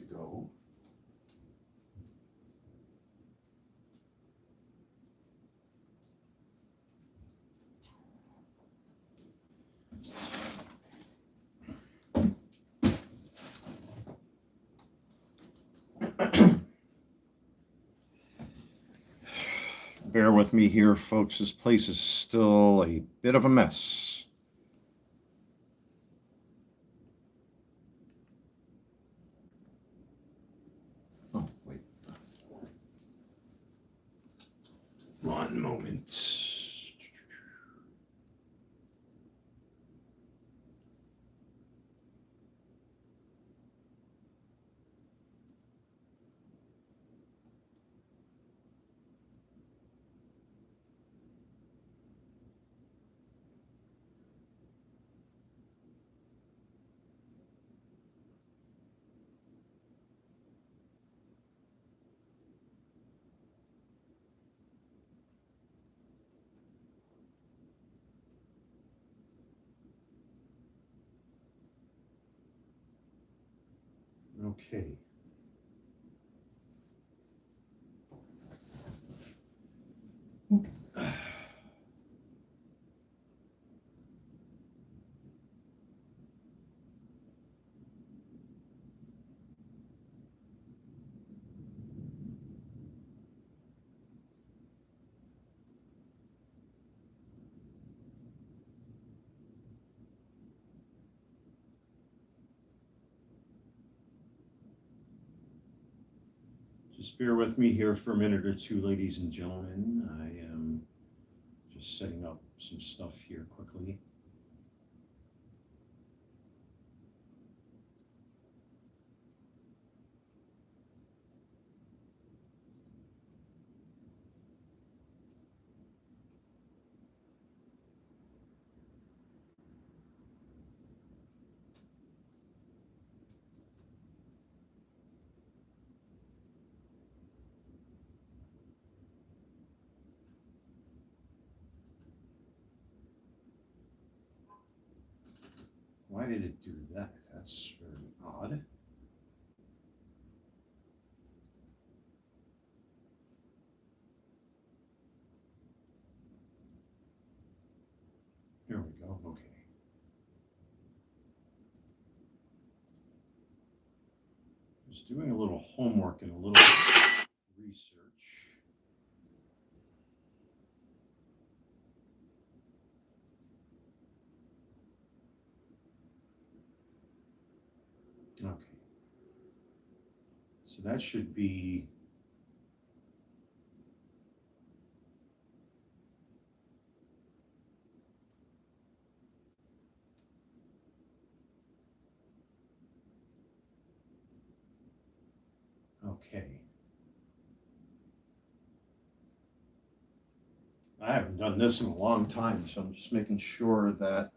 to go. Bear with me here, folks. This place is still a bit of a mess. Oh, wait. One moment. Okay. Just bear with me here for a minute or two, ladies and gentlemen. I am just setting up some stuff here quickly. Why did it do that? That's very odd. Here we go. Okay. Just doing a little homework and a little research. Okay. So that should be okay. I haven't done this in a long time, so I'm just making sure that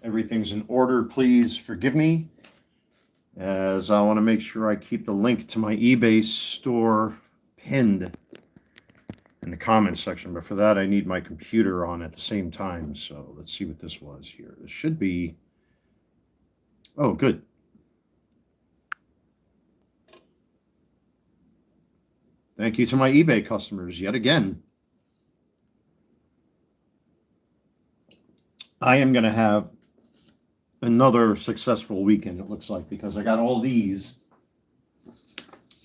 everything's in order. Please forgive me, as I want to make sure I keep the link to my eBay store pinned in the comments section. But for that, I need my computer on at the same time. So let's see what this was here. This should be, oh, good. Thank you to my eBay customers yet again. I am going to have another successful weekend, it looks like, because I got all these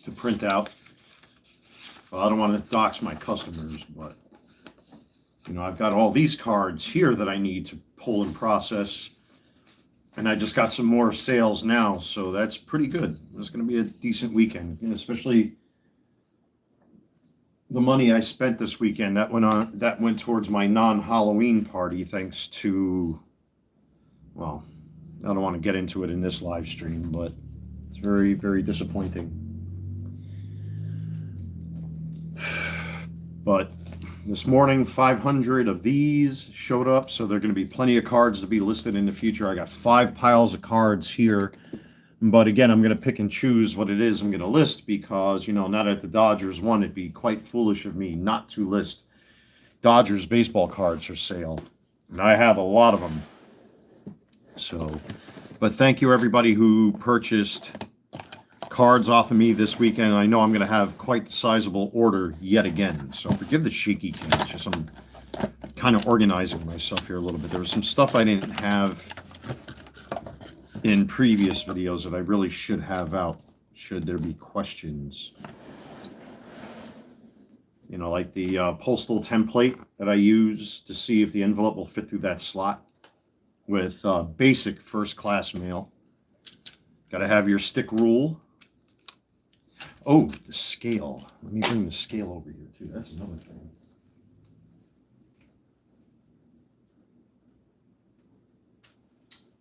to print out. Well, I don't want to dox my customers, but, you know, I've got all these cards here that I need to pull and process. And I just got some more sales now, so that's pretty good. It's going to be a decent weekend, and especially the money I spent this weekend that went towards my non-Halloween party, thanks to, well, I don't want to get into it in this live stream, but it's very, very disappointing. But this morning, 500 of these showed up, so there are going to be plenty of cards to be listed in the future. I got 5 piles of cards here. But again, I'm going to pick and choose what it is I'm going to list because, you know, now that the Dodgers won, it'd be quite foolish of me not to list Dodgers baseball cards for sale. And I have a lot of them. So, but thank you everybody who purchased cards off of me this weekend. I know I'm going to have quite the sizable order yet again. So forgive the shaky cam. It's just I'm kind of organizing myself here a little bit. There was some stuff I didn't have in previous videos that I really should have out, should there be questions. You know, like the postal template that I use to see if the envelope will fit through that slot with basic first-class mail. Got to have your stick rule. Oh, the scale. Let me bring the scale over here, too. That's another thing.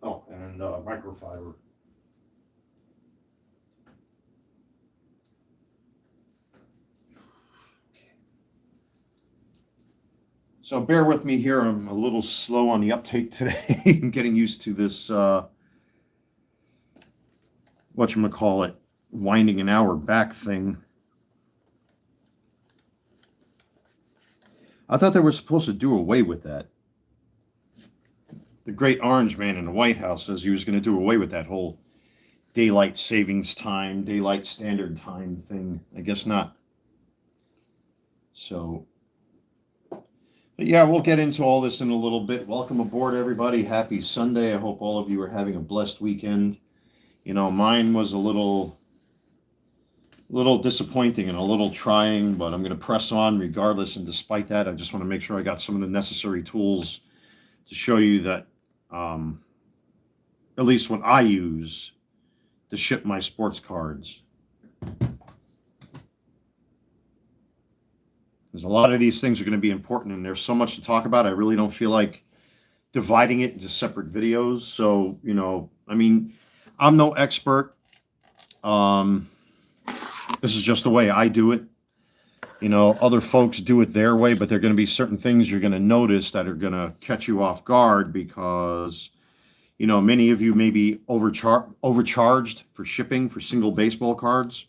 Oh, and microfiber. So bear with me here. I'm a little slow on the uptake today. I'm getting used to this, whatchamacallit, winding an hour back thing. I thought they were supposed to do away with that. The great orange man in the White House says he was going to do away with that whole daylight savings time, daylight standard time thing. I guess not. So, but yeah, we'll get into all this in a little bit. Welcome aboard, everybody. Happy Sunday. I hope all of you are having a blessed weekend. You know, mine was a little disappointing and a little trying, but I'm going to press on regardless. And despite that, I just want to make sure I got some of the necessary tools to show you that, at least what I use to ship my sports cards. Because a lot of these things are going to be important, and there's so much to talk about. I really don't feel like dividing it into separate videos. So, you know, I mean, I'm no expert. This is just the way I do it. You know, other folks do it their way, but there are going to be certain things you're going to notice that are going to catch you off guard because, you know, many of you may be overcharged for shipping for single baseball cards.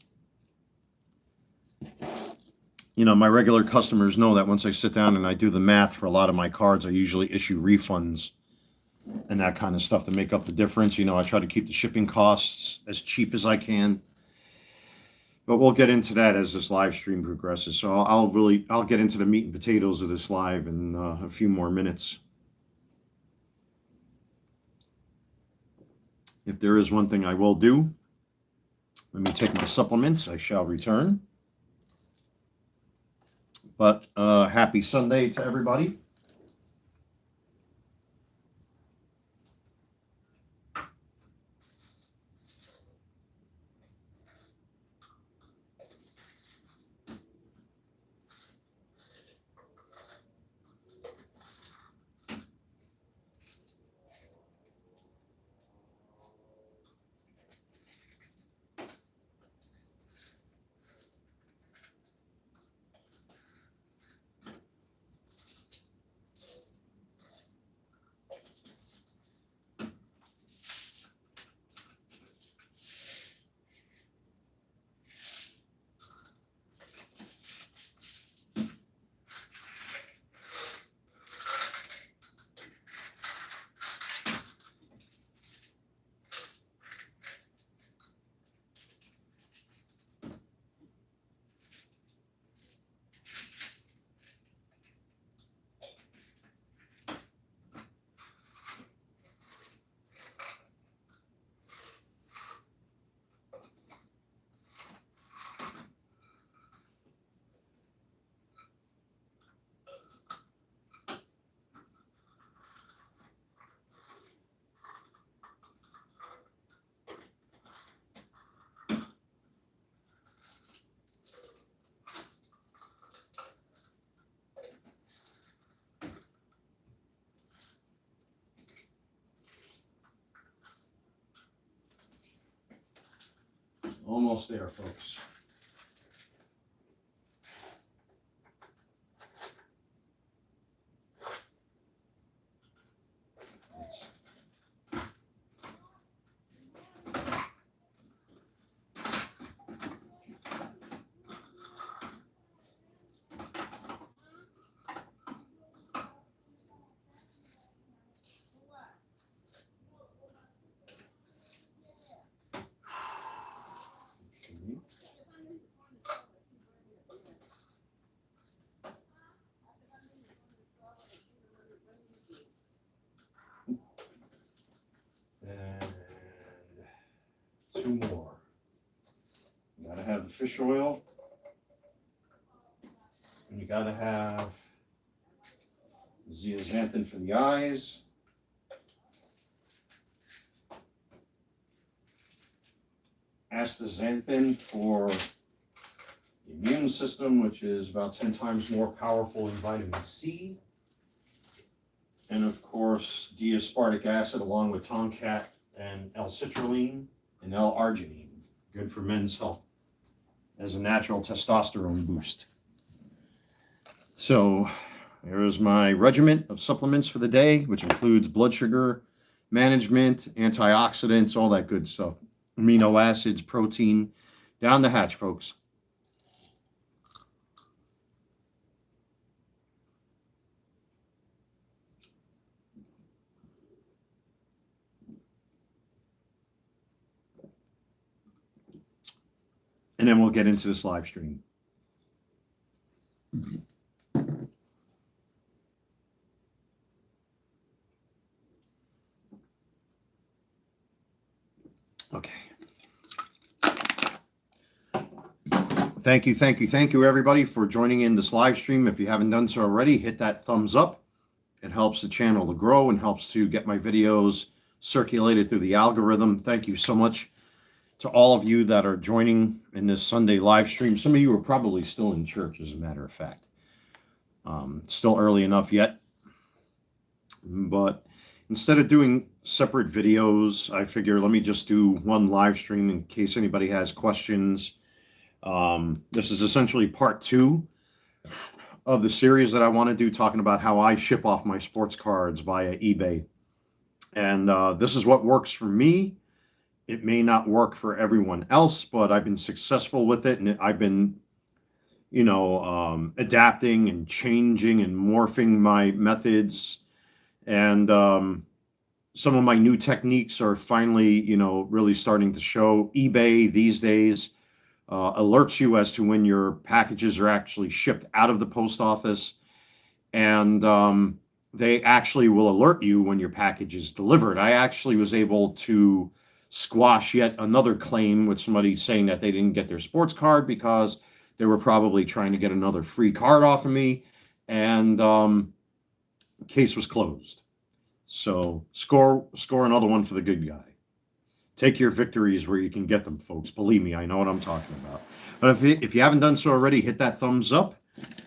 You know, my regular customers know that once I sit down and I do the math for a lot of my cards, I usually issue refunds and that kind of stuff to make up the difference. You know, I try to keep the shipping costs as cheap as I can. But we'll get into that as this live stream progresses. So I'll get into the meat and potatoes of this live in a few more minutes. If there is one thing I will do, let me take my supplements. I shall return. But happy Sunday to everybody. Almost there, folks. fish oil. And you got to have zeaxanthin for the eyes. Astaxanthin for the immune system, which is about 10 times more powerful than vitamin C. And of course, D-aspartic acid along with tomcat and L-citrulline and L-arginine. Good for men's health as a natural testosterone boost. So there is my regimen of supplements for the day, which includes blood sugar management, antioxidants, all that good stuff. Amino acids, protein, down the hatch, folks. And then we'll get into this live stream. Okay. Thank you, everybody, for joining in this live stream. If you haven't done so already, hit that thumbs up. It helps the channel to grow and helps to get my videos circulated through the algorithm. Thank you so much to all of you that are joining in this Sunday live stream. Some of you are probably still in church, as a matter of fact. Still early enough yet. But instead of doing separate videos, I figure let me just do one live stream in case anybody has questions. This is essentially part 2 of the series that I want to do, talking about how I ship off my sports cards via eBay. And this is what works for me. It may not work for everyone else, but I've been successful with it, and I've been, adapting and changing and morphing my methods. And some of my new techniques are finally, really starting to show. eBay these days alerts you as to when your packages are actually shipped out of the post office. And they actually will alert you when your package is delivered. I actually was able to squash yet another claim with somebody saying that they didn't get their sports card because they were probably trying to get another free card off of me. And case was closed. So score another one for the good guy. Take your victories where you can get them, folks. Believe me, I know what I'm talking about. But if you haven't done so already, hit that thumbs up.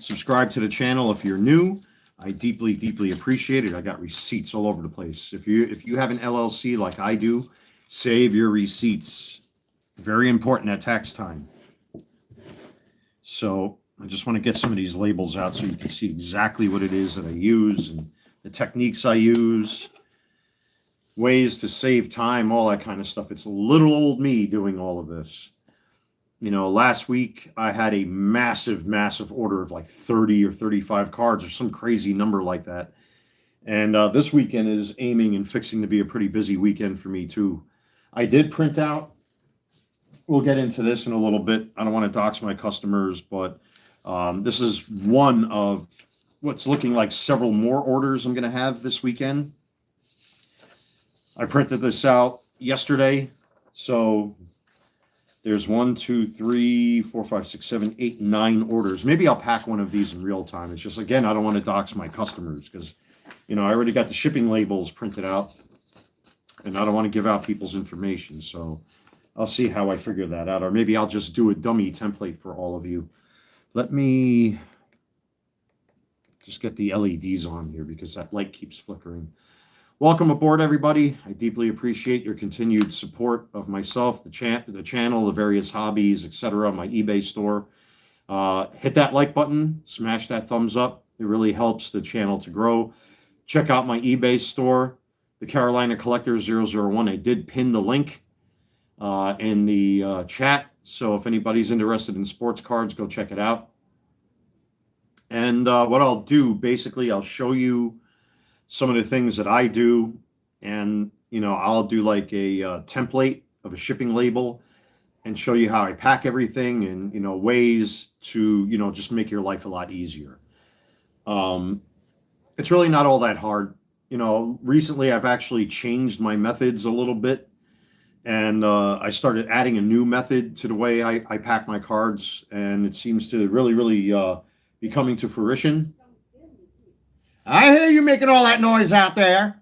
Subscribe to the channel if you're new. I deeply appreciate it. I got receipts all over the place. If you have an LLC like I do, save your receipts. Very important at tax time. So I just want to get some of these labels out so you can see exactly what it is that I use and the techniques I use, ways to save time, all that kind of stuff. It's little old me doing all of this. Last week I had a massive order of like 30 or 35 cards or some crazy number like that. And this weekend is aiming and fixing to be a pretty busy weekend for me too. I did print out, we'll get into this in a little bit. I don't want to dox my customers, but this is one of what's looking like several more orders I'm going to have this weekend. I printed this out yesterday. So there's 1, 2, 3, 4, 5, 6, 7, 8, 9 orders. Maybe I'll pack one of these in real time. It's just, again, I don't want to dox my customers because, I already got the shipping labels printed out and I don't want to give out people's information. So I'll see how I figure that out. Or maybe I'll just do a dummy template for all of you. Let me just get the LEDs on here because that light keeps flickering. Welcome aboard, everybody. I deeply appreciate your continued support of myself, the channel, the various hobbies, etc., my eBay store. Hit that like button, smash that thumbs up. It really helps the channel to grow. Check out my eBay store, the Carolina Collector 001. I did pin the link in the chat. So if anybody's interested in sports cards, go check it out. And what I'll do, basically, I'll show you some of the things that I do. And, I'll do like a template of a shipping label and show you how I pack everything and, ways to, just make your life a lot easier. It's really not all that hard. Recently I've actually changed my methods a little bit. And I started adding a new method to the way I pack my cards, and it seems to really be coming to fruition. I hear you making all that noise out there.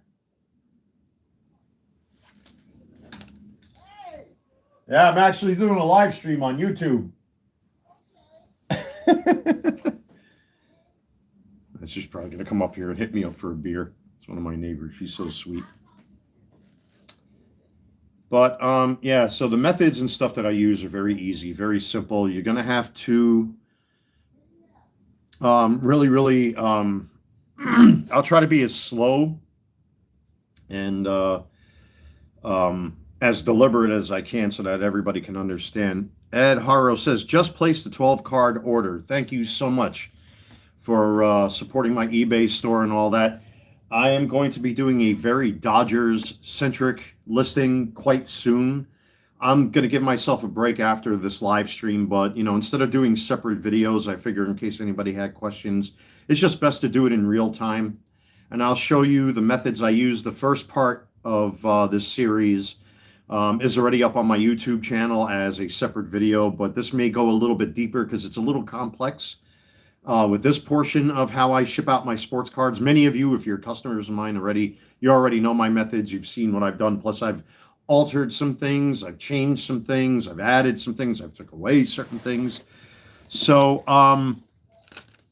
Yeah, I'm actually doing a live stream on YouTube. She's probably going to come up here and hit me up for a beer. It's one of my neighbors. She's so sweet. But yeah, so the methods and stuff that I use are very easy, very simple. You're going to have to really I'll try to be as slow and as deliberate as I can so that everybody can understand. Ed Haro says, just place the 12 card order. Thank you so much for supporting my eBay store and all that. I am going to be doing a very Dodgers-centric listing quite soon. I'm going to give myself a break after this live stream, but, you know, instead of doing separate videos, I figured in case anybody had questions, it's just best to do it in real time. And I'll show you the methods I use. The first part of this series is already up on my YouTube channel as a separate video, but this may go a little bit deeper because it's a little complex. With this portion of how I ship out my sports cards. Many of you, if you're customers of mine already, you already know my methods. You've seen what I've done. Plus, I've altered some things. I've changed some things. I've added some things. I've took away certain things. So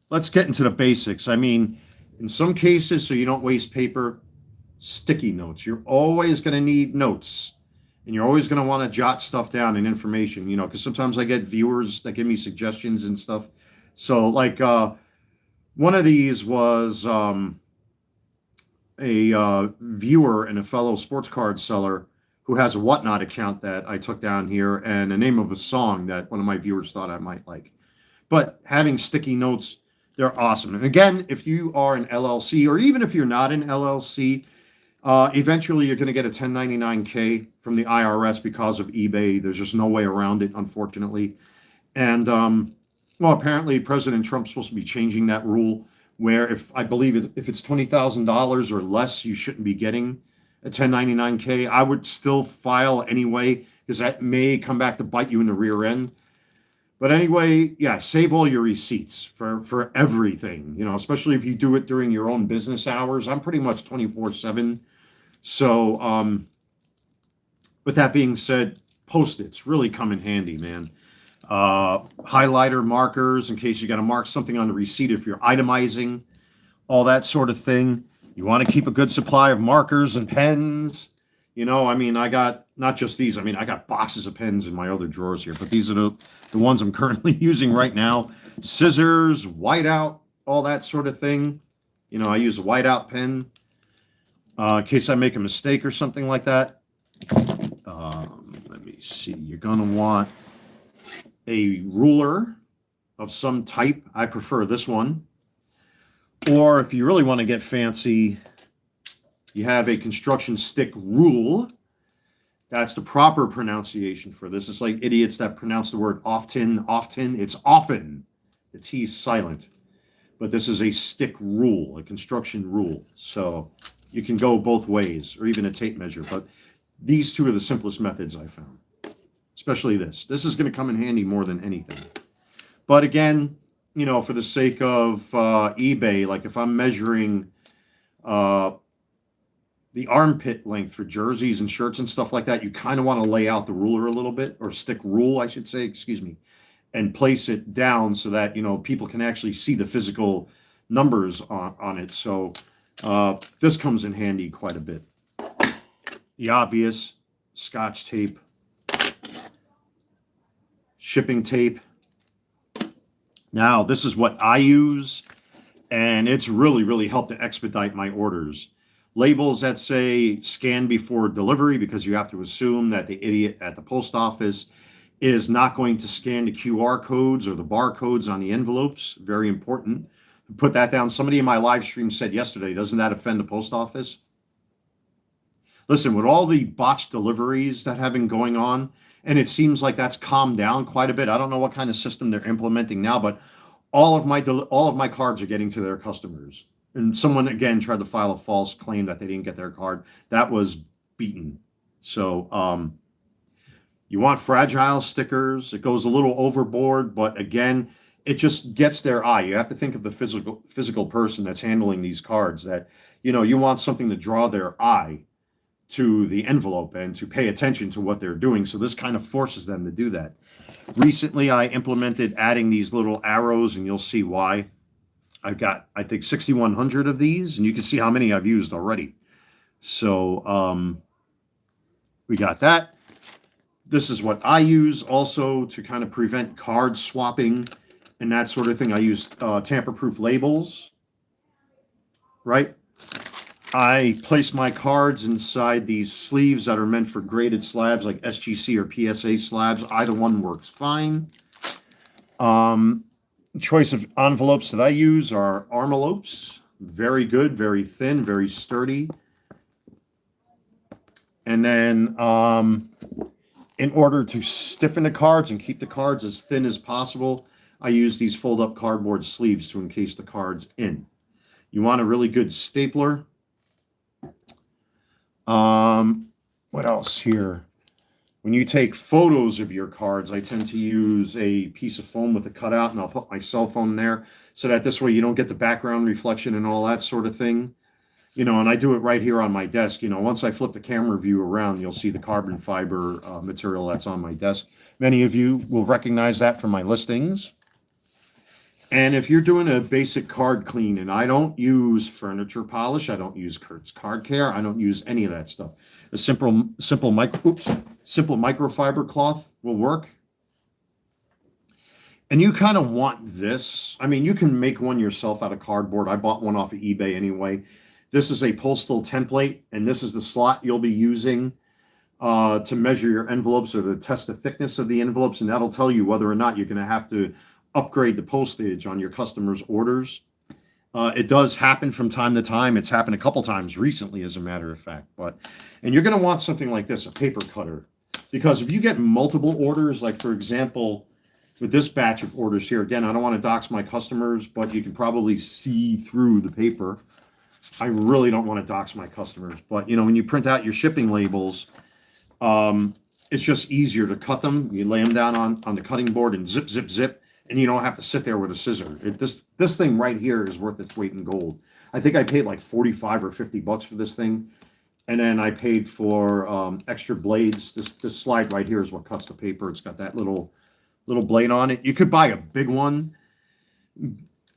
let's get into the basics. I mean, in some cases, so you don't waste paper, sticky notes. You're always going to need notes. And you're always going to want to jot stuff down and information, you know, because sometimes I get viewers that give me suggestions and stuff. So like one of these was a viewer and a fellow sports card seller who has a Whatnot account that I took down here, and the name of a song that one of my viewers thought I might like. But having sticky notes, they're awesome. And again, if you are an LLC, or even if you're not an LLC, eventually you're going to get a 1099-K from the IRS because of eBay. There's just no way around it, unfortunately. And well, apparently President Trump's supposed to be changing that rule where if it's $20,000 or less, you shouldn't be getting a 1099-K. I would still file anyway because that may come back to bite you in the rear end. But anyway, yeah, save all your receipts for everything, you know, especially if you do it during your own business hours. I'm pretty much 24/7. So with that being said, Post-its really come in handy, man. Highlighter markers in case you got to mark something on the receipt if you're itemizing, all that sort of thing. You want to keep a good supply of markers and pens. You know, I mean, I got not just these. I mean, I got boxes of pens in my other drawers here, but these are the ones I'm currently using right now. Scissors, whiteout, all that sort of thing. You know, I use a whiteout pen in case I make a mistake or something like that. Let me see. You're going to want a ruler of some type. I prefer this one. Or if you really want to get fancy, you have a construction stick rule. That's the proper pronunciation for this. It's like idiots that pronounce the word often. It's often. The T's silent. But this is a stick rule, a construction rule. So you can go both ways, or even a tape measure. But these two are the simplest methods I found. Especially this. This is going to come in handy more than anything. But again, you know, for the sake of eBay, like if I'm measuring the armpit length for jerseys and shirts and stuff like that, you kind of want to lay out the ruler a little bit, or stick rule, I should say, excuse me, and place it down so that, you know, people can actually see the physical numbers on it. So this comes in handy quite a bit. The obvious, Scotch tape, shipping tape. Now, this is what I use, and it's really helped to expedite my orders. Labels that say scan before delivery, because you have to assume that the idiot at the post office is not going to scan the QR codes or the barcodes on the envelopes. Very important. Put that down. Somebody in my live stream said yesterday, doesn't that offend the post office? Listen, with all the botched deliveries that have been going on, and it seems like that's calmed down quite a bit. I don't know what kind of system they're implementing now, but all of my cards are getting to their customers. And someone, again, tried to file a false claim that they didn't get their card. That was beaten. So You want fragile stickers. It goes a little overboard, but again, it just gets their eye. You have to think of the physical person that's handling these cards, that, you know, you want something to draw their eye to the envelope and to pay attention to what they're doing. So this kind of forces them to do that. Recently, I implemented adding these little arrows, and you'll see why. I've got, I think, 6,100 of these, and you can see how many I've used already. So we got that. This is what I use also to kind of prevent card swapping and that sort of thing. I use tamper-proof labels, right? I place my cards inside these sleeves that are meant for graded slabs like SGC or PSA slabs. Either one works fine. Choice of envelopes that I use are Armalopes. Very good, very thin, very sturdy. And then in order to stiffen the cards and keep the cards as thin as possible, I use these fold-up cardboard sleeves to encase the cards in. You want a really good stapler. What else here? When you take photos of your cards, I tend to use a piece of foam with a cutout, and I'll put my cell phone there so that this way you don't get the background reflection and all that sort of thing. You know, and I do it right here on my desk. You know, once I flip the camera view around, you'll see the carbon fiber material that's on my desk. Many of you will recognize that from my listings. And if you're doing a basic card clean, and I don't use furniture polish, I don't use Kurt's Card Care, I don't use any of that stuff. A simple microfiber cloth will work. And you kind of want this. I mean, you can make one yourself out of cardboard. I bought one off of eBay anyway. This is a postal template, and this is the slot you'll be using to measure your envelopes or to test the thickness of the envelopes, and that'll tell you whether or not you're going to have to upgrade the postage on your customers' orders. It does happen from time to time. It's happened a couple times recently, as a matter of fact. And you're going to want something like this, a paper cutter, because if you get multiple orders, like for example, with this batch of orders here, again, I don't want to dox my customers, but you can probably see through the paper. I really don't want to dox my customers, but you know, when you print out your shipping labels, it's just easier to cut them. You lay them down on the cutting board and zip, zip, zip, and you don't have to sit there with a scissor. This thing right here is worth its weight in gold. I think I paid like 45 or 50 bucks for this thing. And then I paid for extra blades. This slide right here is what cuts the paper. It's got that little blade on it. You could buy a big one.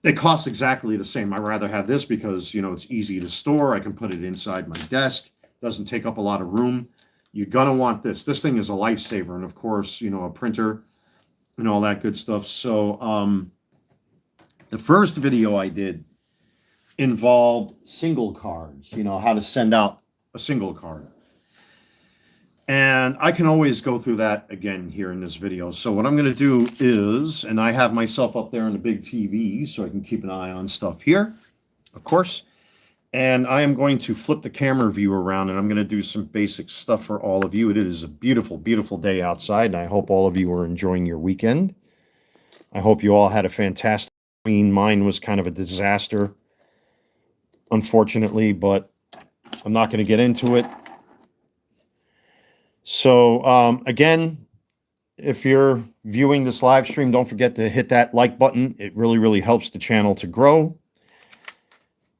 They cost exactly the same. I'd rather have this because, you know, it's easy to store. I can put it inside my desk. Doesn't take up a lot of room. You're going to want this. This thing is a lifesaver. And of course, you know, a printer and all that good stuff. So the first video I did involved single cards, you know, how to send out a single card. And I can always go through that again here in this video. So what I'm going to do is, and I have myself up there on the big TV so I can keep an eye on stuff here, of course. And I am going to flip the camera view around, and I'm going to do some basic stuff for all of you. It is a beautiful, beautiful day outside, and I hope all of you are enjoying your weekend. I hope you all had a fantastic weekend. Mine was kind of a disaster, unfortunately, but I'm not going to get into it. So, again, if you're viewing this live stream, don't forget to hit that like button. It really, really helps the channel to grow.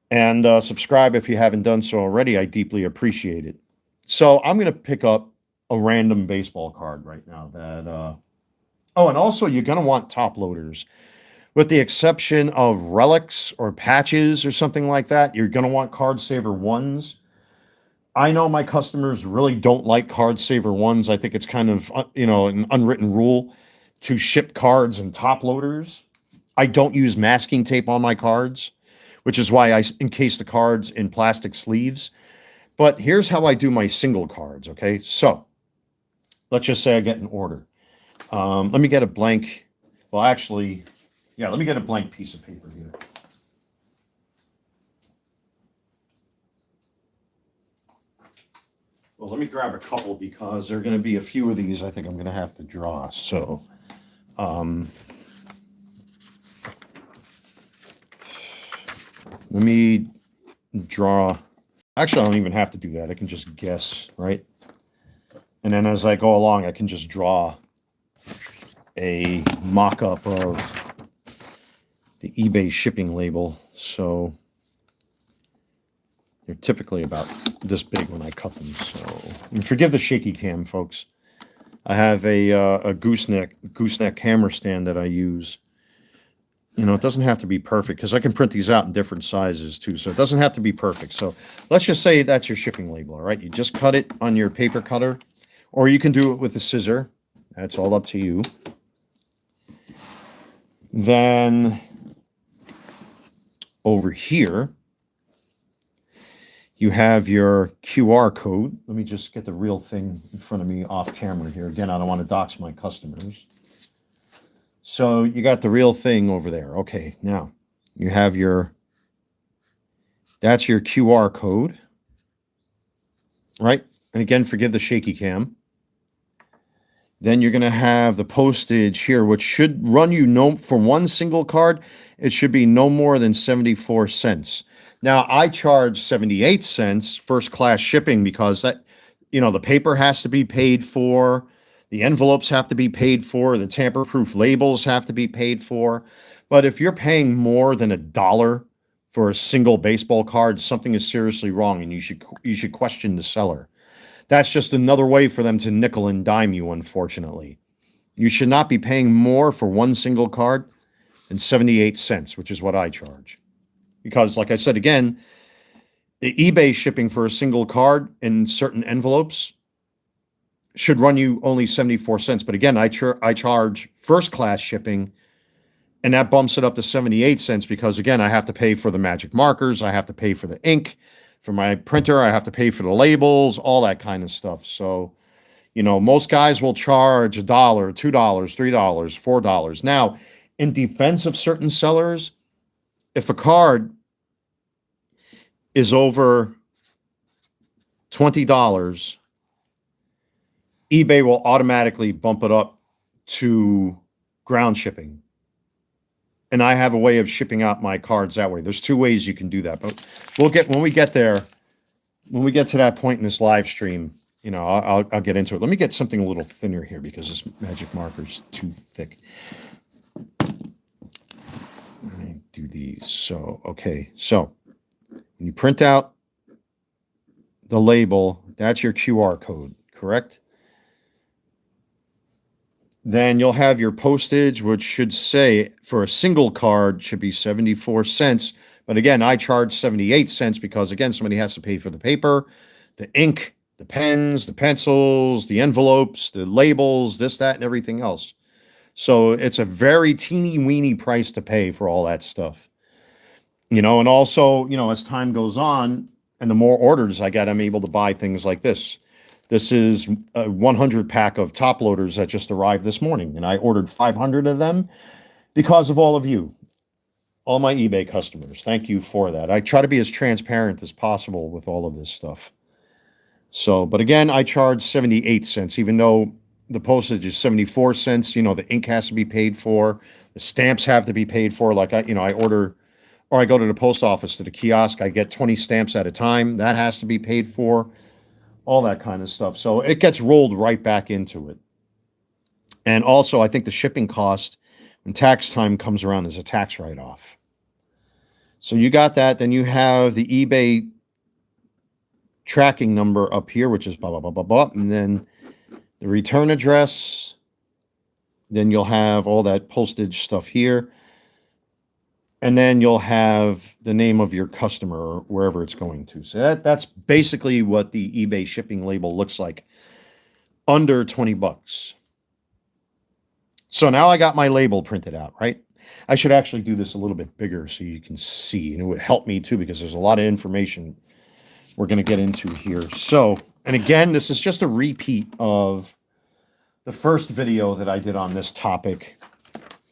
And subscribe if you haven't done so already. I deeply appreciate it. So I'm going to pick up a random baseball card right now. Oh, and also you're going to want top loaders. With the exception of relics or patches or something like that, you're going to want card saver ones. I know my customers really don't like card saver ones. I think it's kind of, you know, an unwritten rule to ship cards in top loaders. I don't use masking tape on my cards, which is why I encase the cards in plastic sleeves. But here's how I do my single cards, okay? So let's just say I get an order. Let me get a blank, well, actually, yeah, let me get a blank piece of paper here. Well, let me grab a couple because there are going to be a few of these I think I'm going to have to draw. So, let me draw. Actually, I don't even have to do that. I can just guess, right? And then as I go along, I can just draw a mock-up of the eBay shipping label. So they're typically about this big when I cut them. So, and forgive the shaky cam, folks. I have a gooseneck hammer stand that I use. You know, it doesn't have to be perfect because I can print these out in different sizes too. So it doesn't have to be perfect. So let's just say that's your shipping label, all right? You just cut it on your paper cutter, or you can do it with a scissor. That's all up to you. Then over here, you have your QR code. Let me just get the real thing in front of me off camera here. Again, I don't want to dox my customers. So you got the real thing over there. Okay, now you have that's your QR code, right? And again, forgive the shaky cam. Then you're going to have the postage here, which should run you for one single card, it should be no more than 74 cents. Now, I charge 78 cents first class shipping because that, you know, the paper has to be paid for, the envelopes have to be paid for, the tamper-proof labels have to be paid for. But if you're paying more than $1 for a single baseball card, something is seriously wrong, and you should question the seller. That's just another way for them to nickel and dime you, unfortunately. You should not be paying more for one single card than 78 cents, which is what I charge. Because, like I said, again, the eBay shipping for a single card in certain envelopes should run you only 74 cents. But again, I charge first-class shipping, and that bumps it up to 78 cents because, again, I have to pay for the magic markers, I have to pay for the ink, for my printer, I have to pay for the labels, all that kind of stuff. So, you know, most guys will charge $1, $2, $3, $4. Now, in defense of certain sellers, if a card is over $20, eBay will automatically bump it up to ground shipping. And I have a way of shipping out my cards that way. There's two ways you can do that. But when we get there, when we get to that point in this live stream, you know, I'll get into it. Let me get something a little thinner here because this magic marker's too thick. Let me do these. So, okay. So when you print out the label, that's your QR code, correct? Then you'll have your postage, which should say for a single card should be 74 cents. But again, I charge 78 cents because, again, somebody has to pay for the paper, the ink, the pens, the pencils, the envelopes, the labels, this, that, and everything else. So it's a very teeny weeny price to pay for all that stuff. You know, and also, you know, as time goes on and the more orders I get, I'm able to buy things like this. This is a 100 pack of top loaders that just arrived this morning, and I ordered 500 of them because of all of you, all my eBay customers. Thank you for that. I try to be as transparent as possible with all of this stuff. So, but again, I charge 78 cents, even though the postage is 74 cents. You know, the ink has to be paid for, the stamps have to be paid for. Like I order, or I go to the post office to the kiosk, I get 20 stamps at a time. That has to be paid for. All that kind of stuff. So it gets rolled right back into it. And also, I think the shipping cost, when tax time comes around, is a tax write-off. So you got that. Then you have the eBay tracking number up here, which is blah, blah, blah, blah, blah. And then the return address. Then you'll have all that postage stuff here. And then you'll have the name of your customer or wherever it's going to. So that's basically what the eBay shipping label looks like. Under 20 bucks. So now I got my label printed out, right? I should actually do this a little bit bigger so you can see. And it would help me too because there's a lot of information we're going to get into here. So, and again, this is just a repeat of the first video that I did on this topic,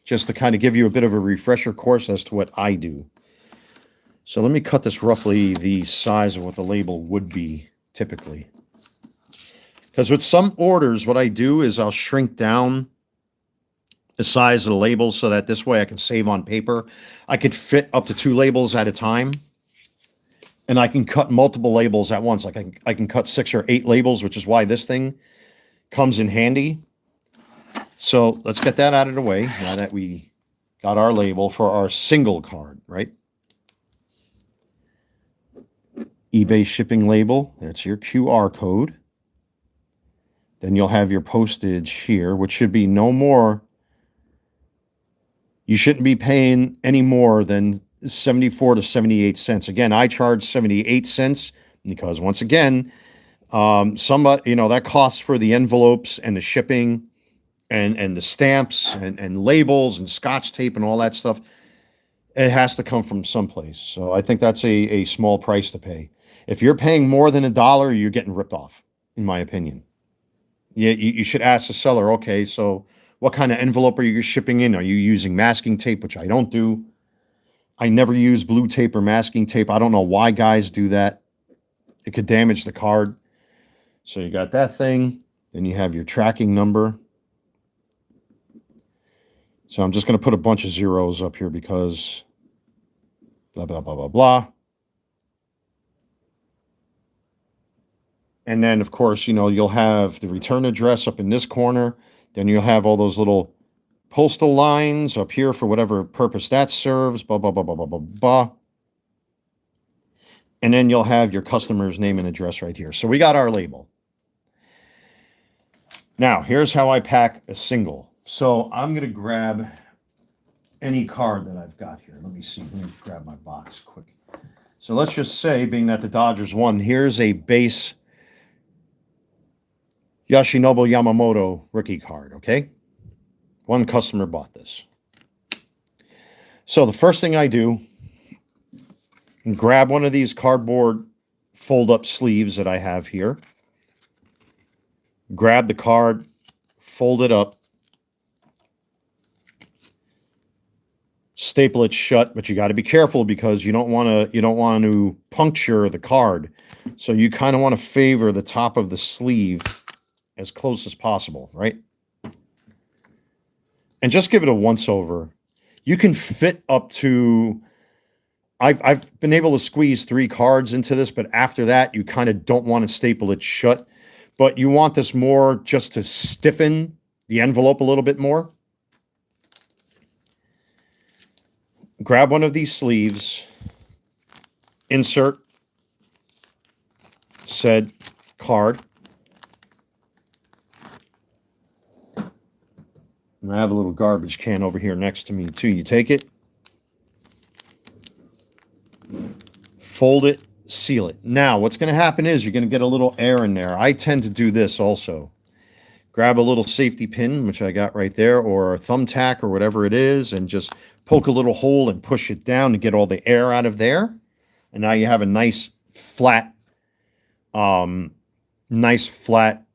just to kind of give you a bit of a refresher course as to what I do. So let me cut this roughly the size of what the label would be typically. Because with some orders, what I do is I'll shrink down the size of the label so that this way I can save on paper. I could fit up to 2 labels at a time. And I can cut multiple labels at once. Like I can cut 6 or 8 labels, which is why this thing comes in handy. So let's get that out of the way now that we got our label for our single card, right? eBay shipping label, that's your QR code. Then you'll have your postage here, which should be no more. You shouldn't be paying any more than 74 to 78 cents. Again, I charge 78 cents because once again, somebody, that costs for the envelopes and the shipping and the stamps and labels and scotch tape and all that stuff. It has to come from someplace. So I think that's a small price to pay. If you're paying more than $1, you're getting ripped off, in my opinion. You should ask the seller, okay, so what kind of envelope are you shipping in? Are you using masking tape, which I don't do? I never use blue tape or masking tape. I don't know why guys do that. It could damage the card. So you got that thing. Then you have your tracking number. So I'm just going to put a bunch of zeros up here because blah, blah, blah, blah, blah. And then, of course, you'll have the return address up in this corner. Then you'll have all those little postal lines up here for whatever purpose that serves, blah, blah, blah, blah, blah, blah, blah. And then you'll have your customer's name and address right here. So we got our label. Now, here's how I pack a single. So I'm going to grab any card that I've got here. Let me see. Let me grab my box quick. So let's just say, being that the Dodgers won, here's a base Yoshinobu Yamamoto rookie card, okay? One customer bought this. So the first thing I do, grab one of these cardboard fold-up sleeves that I have here. Grab the card, fold it up, staple it shut, but you got to be careful because you don't want to puncture the card. So you kind of want to favor the top of the sleeve as close as possible, right? And just give it a once over. You can fit up to, I've been able to squeeze 3 cards into this, but after that, you kind of don't want to staple it shut. But you want this more just to stiffen the envelope a little bit more. Grab one of these sleeves, insert said card. And I have a little garbage can over here next to me too. You take it, fold it, seal it. Now, what's going to happen is you're going to get a little air in there. I tend to do this also. Grab a little safety pin, which I got right there, or a thumbtack or whatever it is, and just poke a little hole and push it down to get all the air out of there. And now you have a nice flat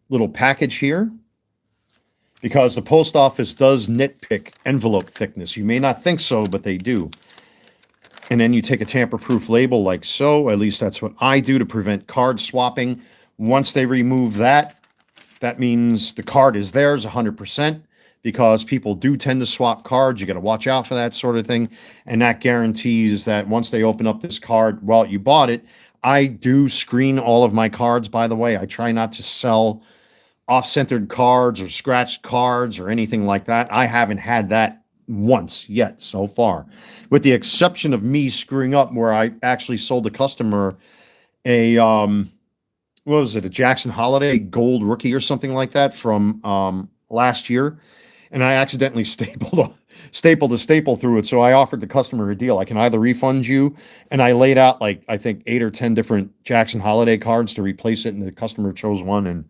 little package here. Because the post office does nitpick envelope thickness. You may not think so, but they do. And then you take a tamper-proof label like so. At least that's what I do to prevent card swapping. Once they remove that, that means the card is theirs 100%. Because people do tend to swap cards. You got to watch out for that sort of thing. And that guarantees that once they open up this card, well, you bought it. I do screen all of my cards, by the way. I try not to sell off-centered cards or scratched cards or anything like that. I haven't had that once yet so far, with the exception of me screwing up where I actually sold a customer a what was it, a Jackson Holiday gold rookie or something like that from last year, and I accidentally stapled a staple through it. So I offered the customer a deal. I can either refund you, and I laid out like I think 8 or 10 different Jackson Holiday cards to replace it, and the customer chose one, and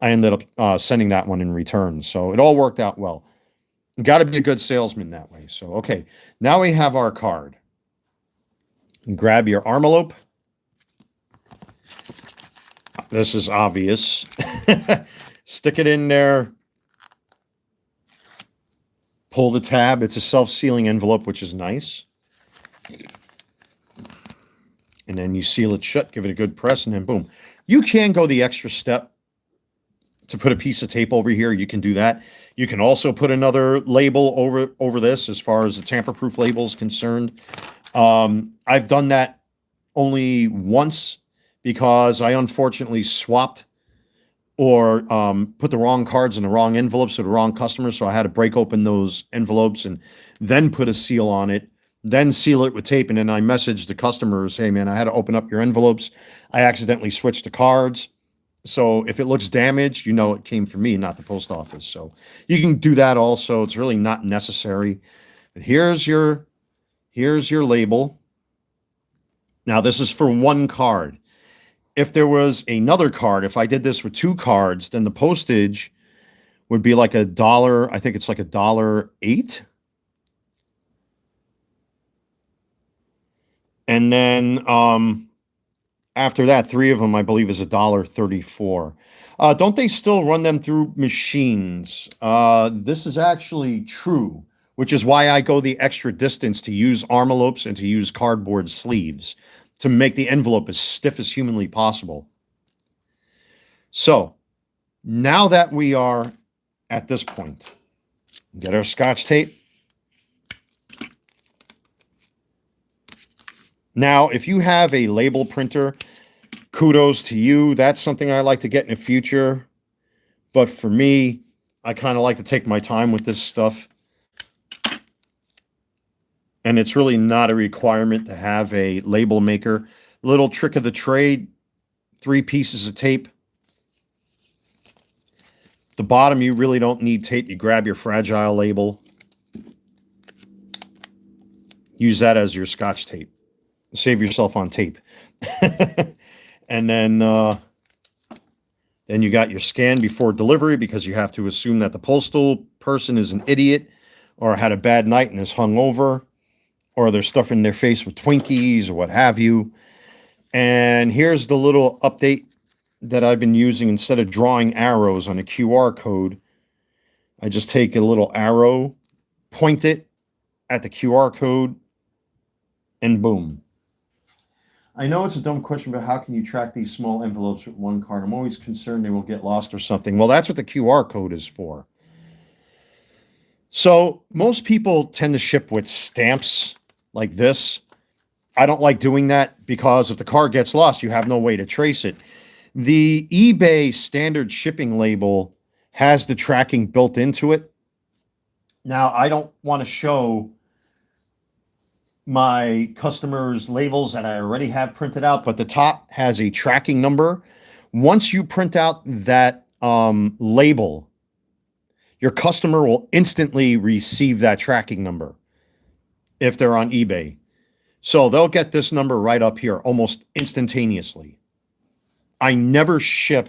I ended up sending that one in return. So it all worked out well. Got to be a good salesman that way. So, okay, now we have our card. Grab your envelope. This is obvious. Stick it in there. Pull the tab. It's a self-sealing envelope, which is nice. And then you seal it shut, give it a good press, and then boom. You can go the extra step to put a piece of tape over here. You can do that. You can also put another label over this as far as the tamper-proof label is concerned. I've done that only once because I unfortunately swapped or put the wrong cards in the wrong envelopes to the wrong customers. So I had to break open those envelopes and then put a seal on it, then seal it with tape. And then I messaged the customers, hey man, I had to open up your envelopes. I accidentally switched the cards. So if it looks damaged, you know it came from me, not the post office. So you can do that also. It's really not necessary. But here's your label. Now this is for one card. If there was another card, if I did this with 2 cards, then the postage would be like $1. I think it's like $1.08. And then after that, 3 of them, I believe, is $1.34. Don't they still run them through machines? This is actually true, which is why I go the extra distance to use envelopes and to use cardboard sleeves to make the envelope as stiff as humanly possible. So now that we are at this point, get our Scotch tape. Now, if you have a label printer, kudos to you. That's something I like to get in the future. But for me, I kind of like to take my time with this stuff. And it's really not a requirement to have a label maker. Little trick of the trade, 3 pieces of tape. The bottom, you really don't need tape. You grab your fragile label. Use that as your Scotch tape. Save yourself on tape. And then you got your scan before delivery, because you have to assume that the postal person is an idiot or had a bad night and is hungover, or they're stuffing their face with Twinkies or what have you. And here's the little update that I've been using. Instead of drawing arrows on a QR code, I just take a little arrow, point it at the QR code, and boom. I know it's a dumb question, but how can you track these small envelopes with one card? I'm always concerned they will get lost or something. Well, that's what the QR code is for. So most people tend to ship with stamps like this. I don't like doing that because if the card gets lost, you have no way to trace it. The eBay standard shipping label has the tracking built into it. Now, I don't want to show my customers' labels that I already have printed out, but the top has a tracking number. Once you print out that label, your customer will instantly receive that tracking number if they're on eBay. So they'll get this number right up here almost instantaneously. I never ship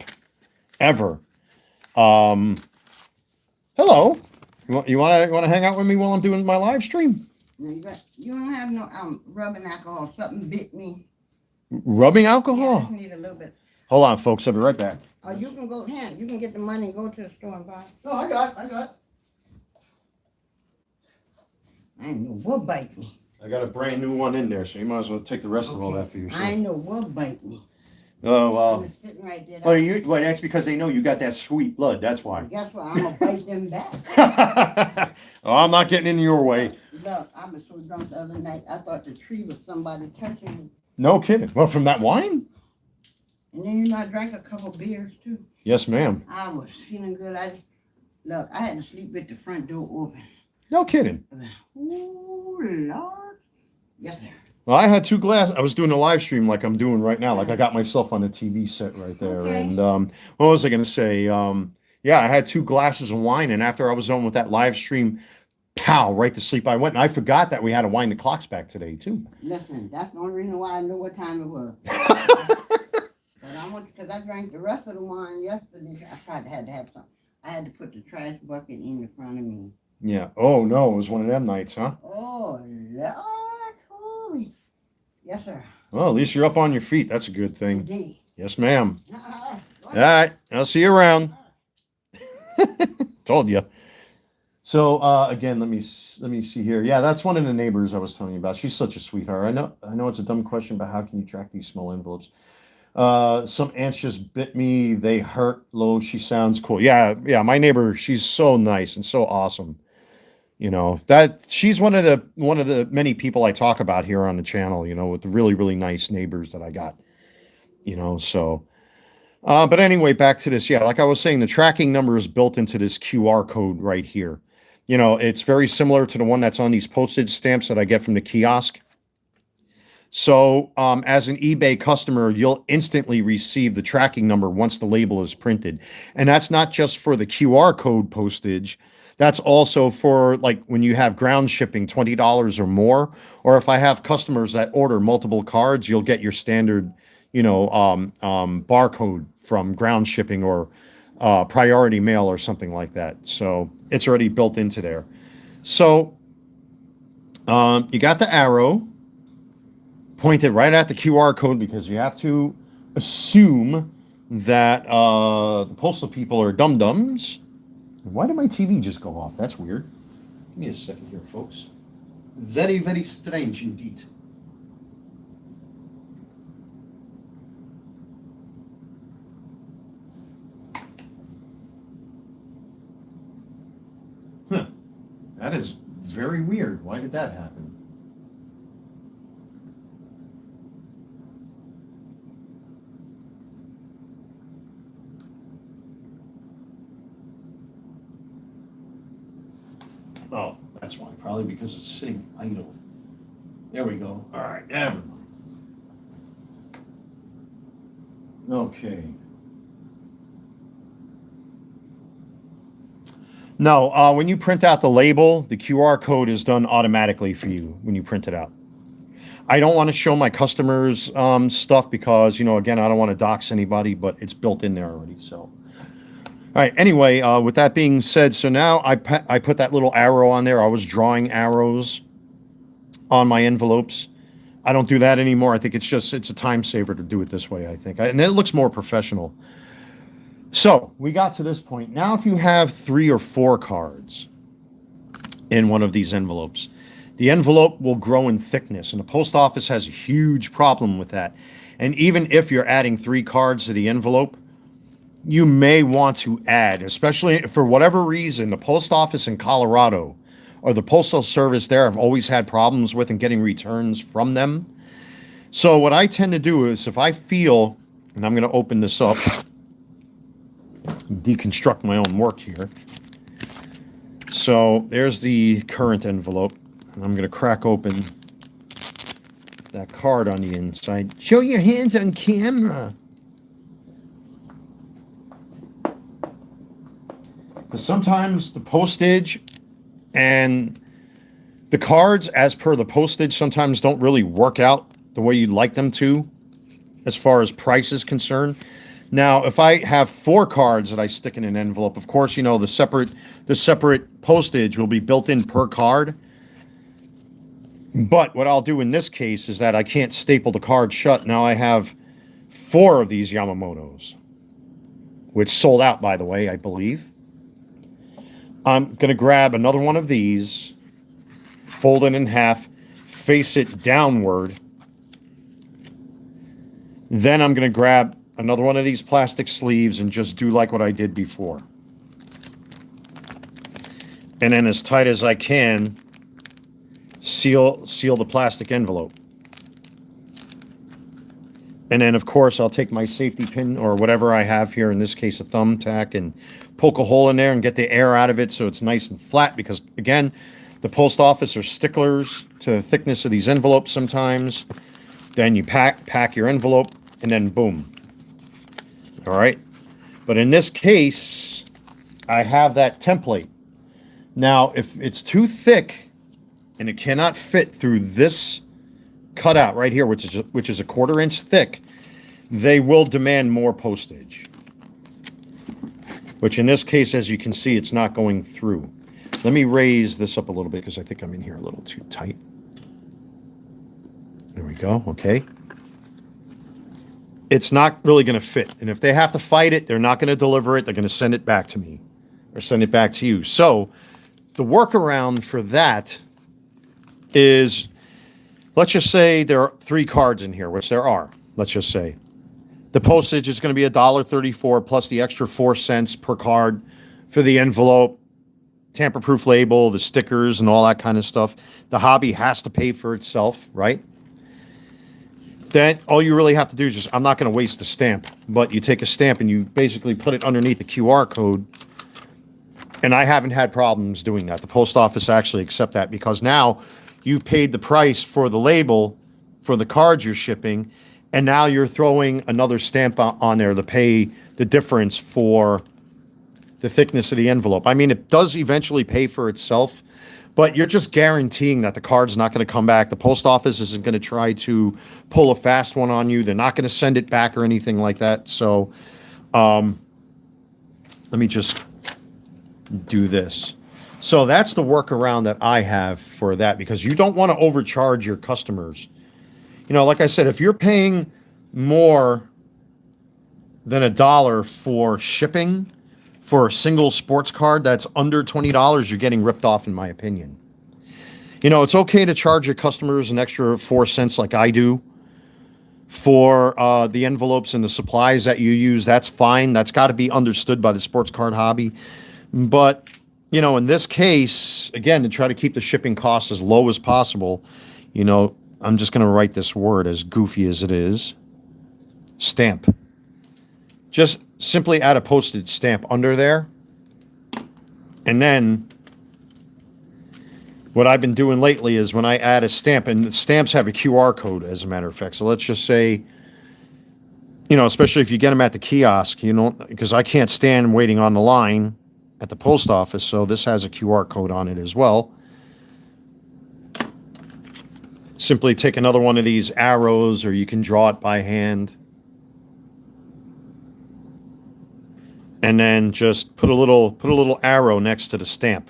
ever. Hello. You want to hang out with me while I'm doing my live stream? You don't have no rubbing alcohol. Something bit me. Rubbing alcohol? Yeah, I just need a little bit. Hold on, folks. I'll be right back. Or you can go ahead. You can get the money and go to the store and buy. No, I got. I ain't know what bite me. I got a brand new one in there, so you might as well take the rest of all that for yourself. I ain't know what bite me. Oh, well. Sitting right there. Well, that's because they know you got that sweet blood. That's why. Guess what? I'm going to bite them back. Oh, I'm not getting in your way. Look, I was so drunk the other night, I thought the tree was somebody touching me. No kidding. Well, from that wine? And then, you know, I drank a couple beers, too. Yes, ma'am. I was feeling good. Look, I had to sleep with the front door open. No kidding. Oh, Lord. Yes, sir. Well, I had 2 glasses. I was doing a live stream like I'm doing right now. Like I got myself on a TV set right there. Okay. And what was I going to say? Yeah, I had 2 glasses of wine. And after I was done with that live stream, pow, right to sleep I went. And I forgot that we had to wind the clocks back today, too. Listen, that's the only reason why I knew what time it was. But I want, because I drank the rest of the wine yesterday. I had to have some. I had to put the trash bucket in front of me. Yeah. Oh, no. It was one of them nights, huh? Oh, Lord. Holy. Yes, sir. Well, at least you're up on your feet. That's a good thing. Indeed. Yes, ma'am. All right. I'll see you around. Told you. So, again, let me see here. Yeah, that's one of the neighbors I was telling you about. She's such a sweetheart. I know it's a dumb question, but how can you track these small envelopes? Some ants just bit me. They hurt. Low. She sounds cool. Yeah. My neighbor, she's so nice and so awesome. You know, that she's one of the many people I talk about here on the channel, you know, with the really, really nice neighbors that I got, you know, so But anyway, back to this. Yeah, like I was saying, the tracking number is built into this QR code right here. You know, it's very similar to the one that's on these postage stamps that I get from the kiosk. So as an eBay customer, you'll instantly receive the tracking number once the label is printed. And that's not just for the QR code postage. That's also for like when you have ground shipping, $20 or more. Or if I have customers that order multiple cards, you'll get your standard, barcode from ground shipping or priority mail or something like that. So it's already built into there. So you got the arrow pointed right at the QR code because you have to assume that the postal people are dum-dums. Why did my TV just go off? That's weird. Give me a second here, folks. Very, very strange indeed. Huh. That is very weird. Why did that happen? Oh, that's why. Probably because it's sitting idle. There we go. All right, never mind. Okay. No, when you print out the label, the QR code is done automatically for you when you print it out. I don't want to show my customers stuff because, again, I don't want to dox anybody, but it's built in there already. So, all right. Anyway, with that being said, so now I put that little arrow on there. I was drawing arrows on my envelopes. I don't do that anymore. I think it's a time saver to do it this way, I think. And it looks more professional. So we got to this point. Now, if you have 3 or 4 cards in one of these envelopes, the envelope will grow in thickness. And the post office has a huge problem with that. And even if you're adding 3 cards to the envelope, you may want to add, especially for whatever reason, the post office in Colorado or the postal service there have always had problems with and getting returns from them. So what I tend to do is if I feel, and I'm going to open this up, deconstruct my own work here. So there's the current envelope, and I'm going to crack open that card on the inside. Show your hands on camera. Because sometimes the postage and the cards, as per the postage, sometimes don't really work out the way you'd like them to, as far as price is concerned. Now, if I have 4 cards that I stick in an envelope, of course, the separate postage will be built in per card. But what I'll do in this case is that I can't staple the card shut. Now I have 4 of these Yamamotos, which sold out, by the way, I believe. I'm going to grab another one of these, fold it in half, face it downward. Then I'm going to grab another one of these plastic sleeves and just do like what I did before. And then as tight as I can, seal the plastic envelope. And then, of course, I'll take my safety pin or whatever I have here, in this case a thumbtack, and poke a hole in there and get the air out of it so it's nice and flat because, again, the post office are sticklers to the thickness of these envelopes sometimes. Then you pack your envelope, and then boom. All right? But in this case, I have that template. Now, if it's too thick and it cannot fit through this cutout right here, which is a 1/4 inch thick, they will demand more postage. Which in this case, as you can see, it's not going through. Let me raise this up a little bit because I think I'm in here a little too tight. There we go. Okay. It's not really going to fit. And if they have to fight it, they're not going to deliver it. They're going to send it back to me or send it back to you. So the workaround for that is, let's just say there are 3 cards in here, which there are. Let's just say the postage is going to be $1.34 plus the extra 4 cents per card for the envelope, tamper-proof label, the stickers, and all that kind of stuff. The hobby has to pay for itself, right? then all you really have to do is just, I'm not going to waste the stamp, but you take a stamp and you basically put it underneath the QR code. And I haven't had problems doing that. The post office actually accept that because now you've paid the price for the label for the cards you're shipping, and now you're throwing another stamp on there to pay the difference for the thickness of the envelope. I mean, it does eventually pay for itself, but you're just guaranteeing that the card's not going to come back. The post office isn't going to try to pull a fast one on you. They're not going to send it back or anything like that. So let me just do this. So that's the workaround that I have for that, because you don't want to overcharge your customers. You know, like I said, if you're paying more than $1 for shipping for a single sports card that's under $20, you're getting ripped off, in my opinion. You know, it's okay to charge your customers an extra 4 cents like I do for the envelopes and the supplies that you use. That's fine. That's got to be understood by the sports card hobby. But, you know, in this case, again, to try to keep the shipping costs as low as possible, you know, I'm just going to write this word, as goofy as it is, stamp. Just simply add a postage stamp under there. And then what I've been doing lately is when I add a stamp, and the stamps have a QR code, as a matter of fact. So let's just say, you know, especially if you get them at the kiosk, you know, because I can't stand waiting on the line at the post office. So this has a QR code on it as well. Simply take another one of these arrows, or you can draw it by hand. And then just put a little arrow next to the stamp,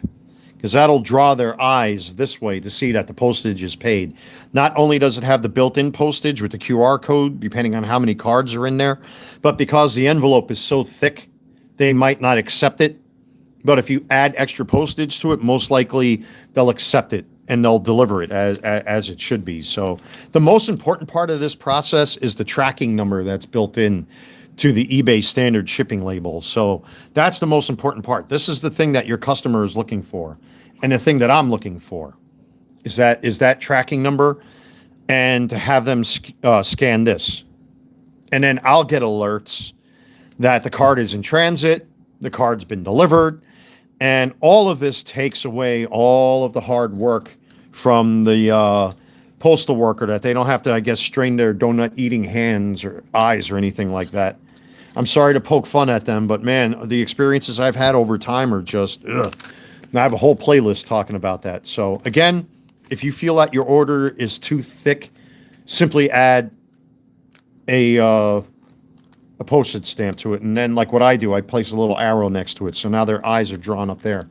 because that'll draw their eyes this way to see that the postage is paid. Not only does it have the built-in postage with the QR code, depending on how many cards are in there, but because the envelope is so thick, they might not accept it. But if you add extra postage to it, most likely they'll accept it and they'll deliver it as it should be. So the most important part of this process is the tracking number that's built in to the eBay standard shipping label. So that's the most important part. This is the thing that your customer is looking for. And the thing that I'm looking for is that tracking number, and to have them scan this. And then I'll get alerts that the card is in transit, the card's been delivered, and all of this takes away all of the hard work from the postal worker, that they don't have to, I guess, strain their donut-eating hands or eyes or anything like that. I'm sorry to poke fun at them, but man, the experiences I've had over time are just, ugh. And I have a whole playlist talking about that. So again, if you feel that your order is too thick, simply add a postage stamp to it. And then, like what I do, I place a little arrow next to it. So now their eyes are drawn up there.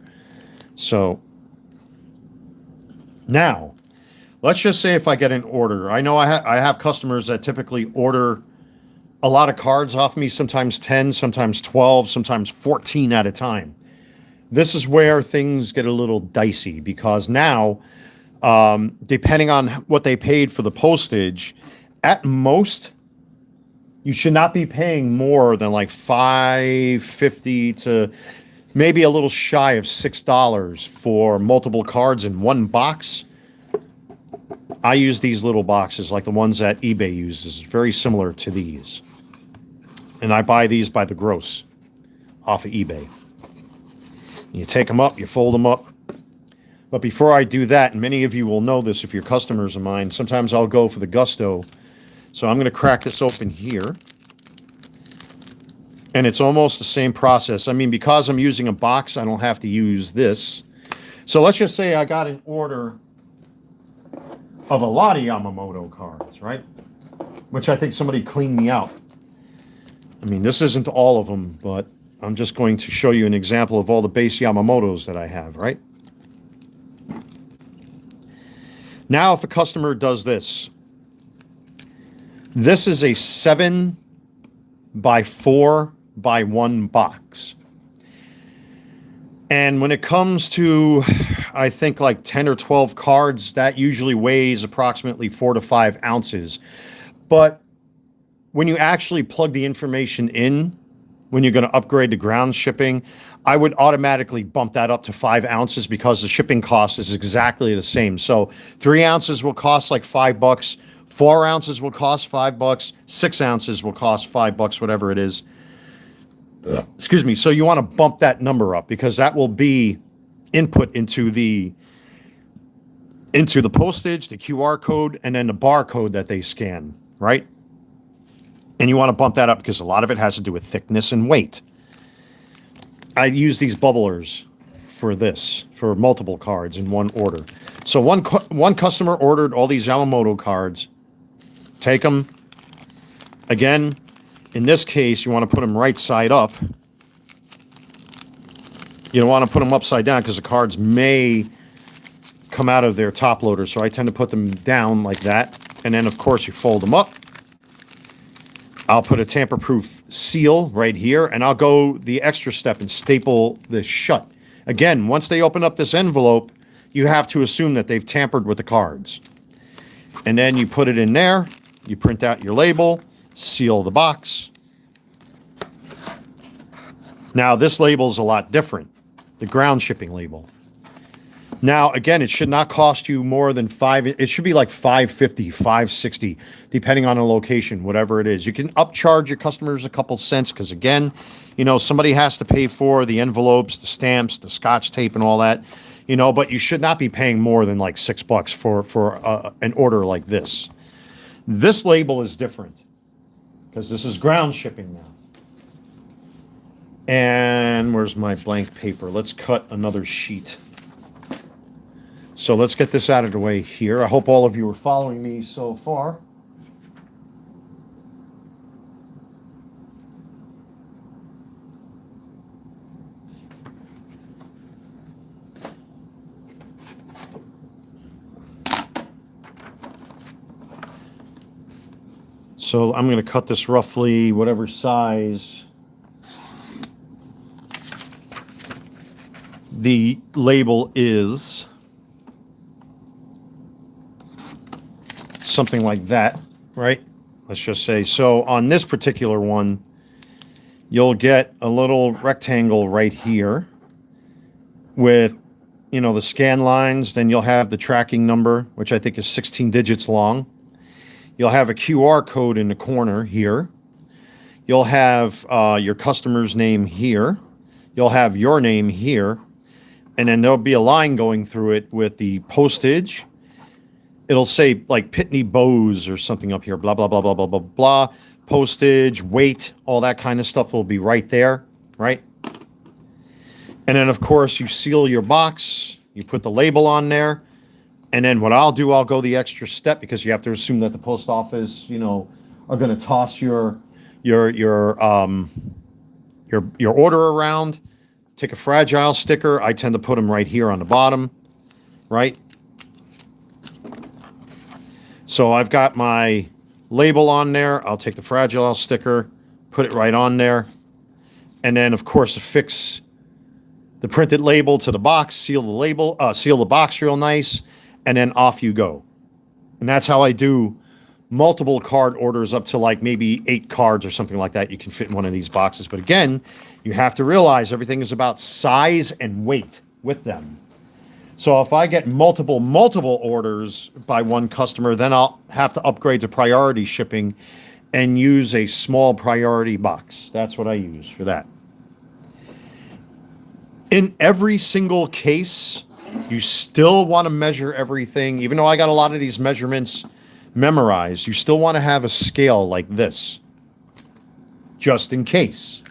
So now, let's just say if I get an order. I know I have customers that typically order a lot of cards off me, sometimes 10, sometimes 12, sometimes 14 at a time. This is where things get a little dicey, because now, depending on what they paid for the postage, at most, you should not be paying more than like $5.50 to maybe a little shy of $6 for multiple cards in one box. I use these little boxes like the ones that eBay uses, very similar to these. And I buy these by the gross off of eBay. You take them up, you fold them up. But before I do that, and many of you will know this if you're customers of mine, sometimes I'll go for the gusto. So I'm going to crack this open here. And it's almost the same process. I mean, because I'm using a box, I don't have to use this. So let's just say I got an order of a lot of Yamamoto cards, right? Which I think somebody cleaned me out. I mean, this isn't all of them, but I'm just going to show you an example of all the base Yamamotos that I have, right? Now, if a customer does this, this is a 7 by 4 by 1 box. And when it comes to, I think, like 10 or 12 cards, that usually weighs approximately 4 to 5 ounces. But when you actually plug the information in, when you're going to upgrade to ground shipping, I would automatically bump that up to 5 ounces, because the shipping cost is exactly the same. So 3 ounces will cost like $5. 4 ounces will cost $5. 6 ounces will cost $5, whatever it is. Excuse me. So you want to bump that number up because that will be input into the postage, the QR code, and then the barcode that they scan, right? And you want to bump that up because a lot of it has to do with thickness and weight. I use these bubblers for this, for multiple cards in one order. So one customer ordered all these Yamamoto cards. Take them. Again, in this case, you want to put them right side up. You don't want to put them upside down because the cards may come out of their top loader. So I tend to put them down like that. And then, of course, you fold them up. I'll put a tamper-proof seal right here, and I'll go the extra step and staple this shut. Again, once they open up this envelope, you have to assume that they've tampered with the cards. And then you put it in there, you print out your label, seal the box. Now, this label is a lot different, the ground shipping label. Now, again, it should not cost you more than it should be like $5.50, $5.60, depending on the location, whatever it is. You can upcharge your customers a couple cents because, again, you know, somebody has to pay for the envelopes, the stamps, the Scotch tape, and all that, you know, but you should not be paying more than like $6 for an order like this. This label is different because this is ground shipping now. And where's my blank paper? Let's cut another sheet. So let's get this out of the way here. I hope all of you are following me so far. So I'm going to cut this roughly whatever size the label is. Something like that, right? Let's just say. So on this particular one, you'll get a little rectangle right here with, you know, the scan lines. Then you'll have the tracking number, which I think is 16 digits long. You'll have a QR code in the corner here. You'll have your customer's name here. You'll have your name here. And then there'll be a line going through it with the postage. It'll say like Pitney Bowes or something up here, blah, blah, blah, blah, blah, blah, blah. Postage, weight, all that kind of stuff will be right there, right? And then, of course, you seal your box. You put the label on there. And then what I'll do, I'll go the extra step because you have to assume that the post office, you know, are going to toss your order around. Take a fragile sticker. I tend to put them right here on the bottom, right? So I've got my label on there. I'll take the fragile sticker, put it right on there. And then, of course, affix the printed label to the box, seal the box real nice, and then off you go. And that's how I do multiple card orders up to like maybe 8 cards or something like that you can fit in one of these boxes. But again, you have to realize everything is about size and weight with them. So if I get multiple orders by one customer, then I'll have to upgrade to priority shipping and use a small priority box. That's what I use for that. In every single case, you still want to measure everything. Even though I got a lot of these measurements memorized, you still want to have a scale like this, just in case.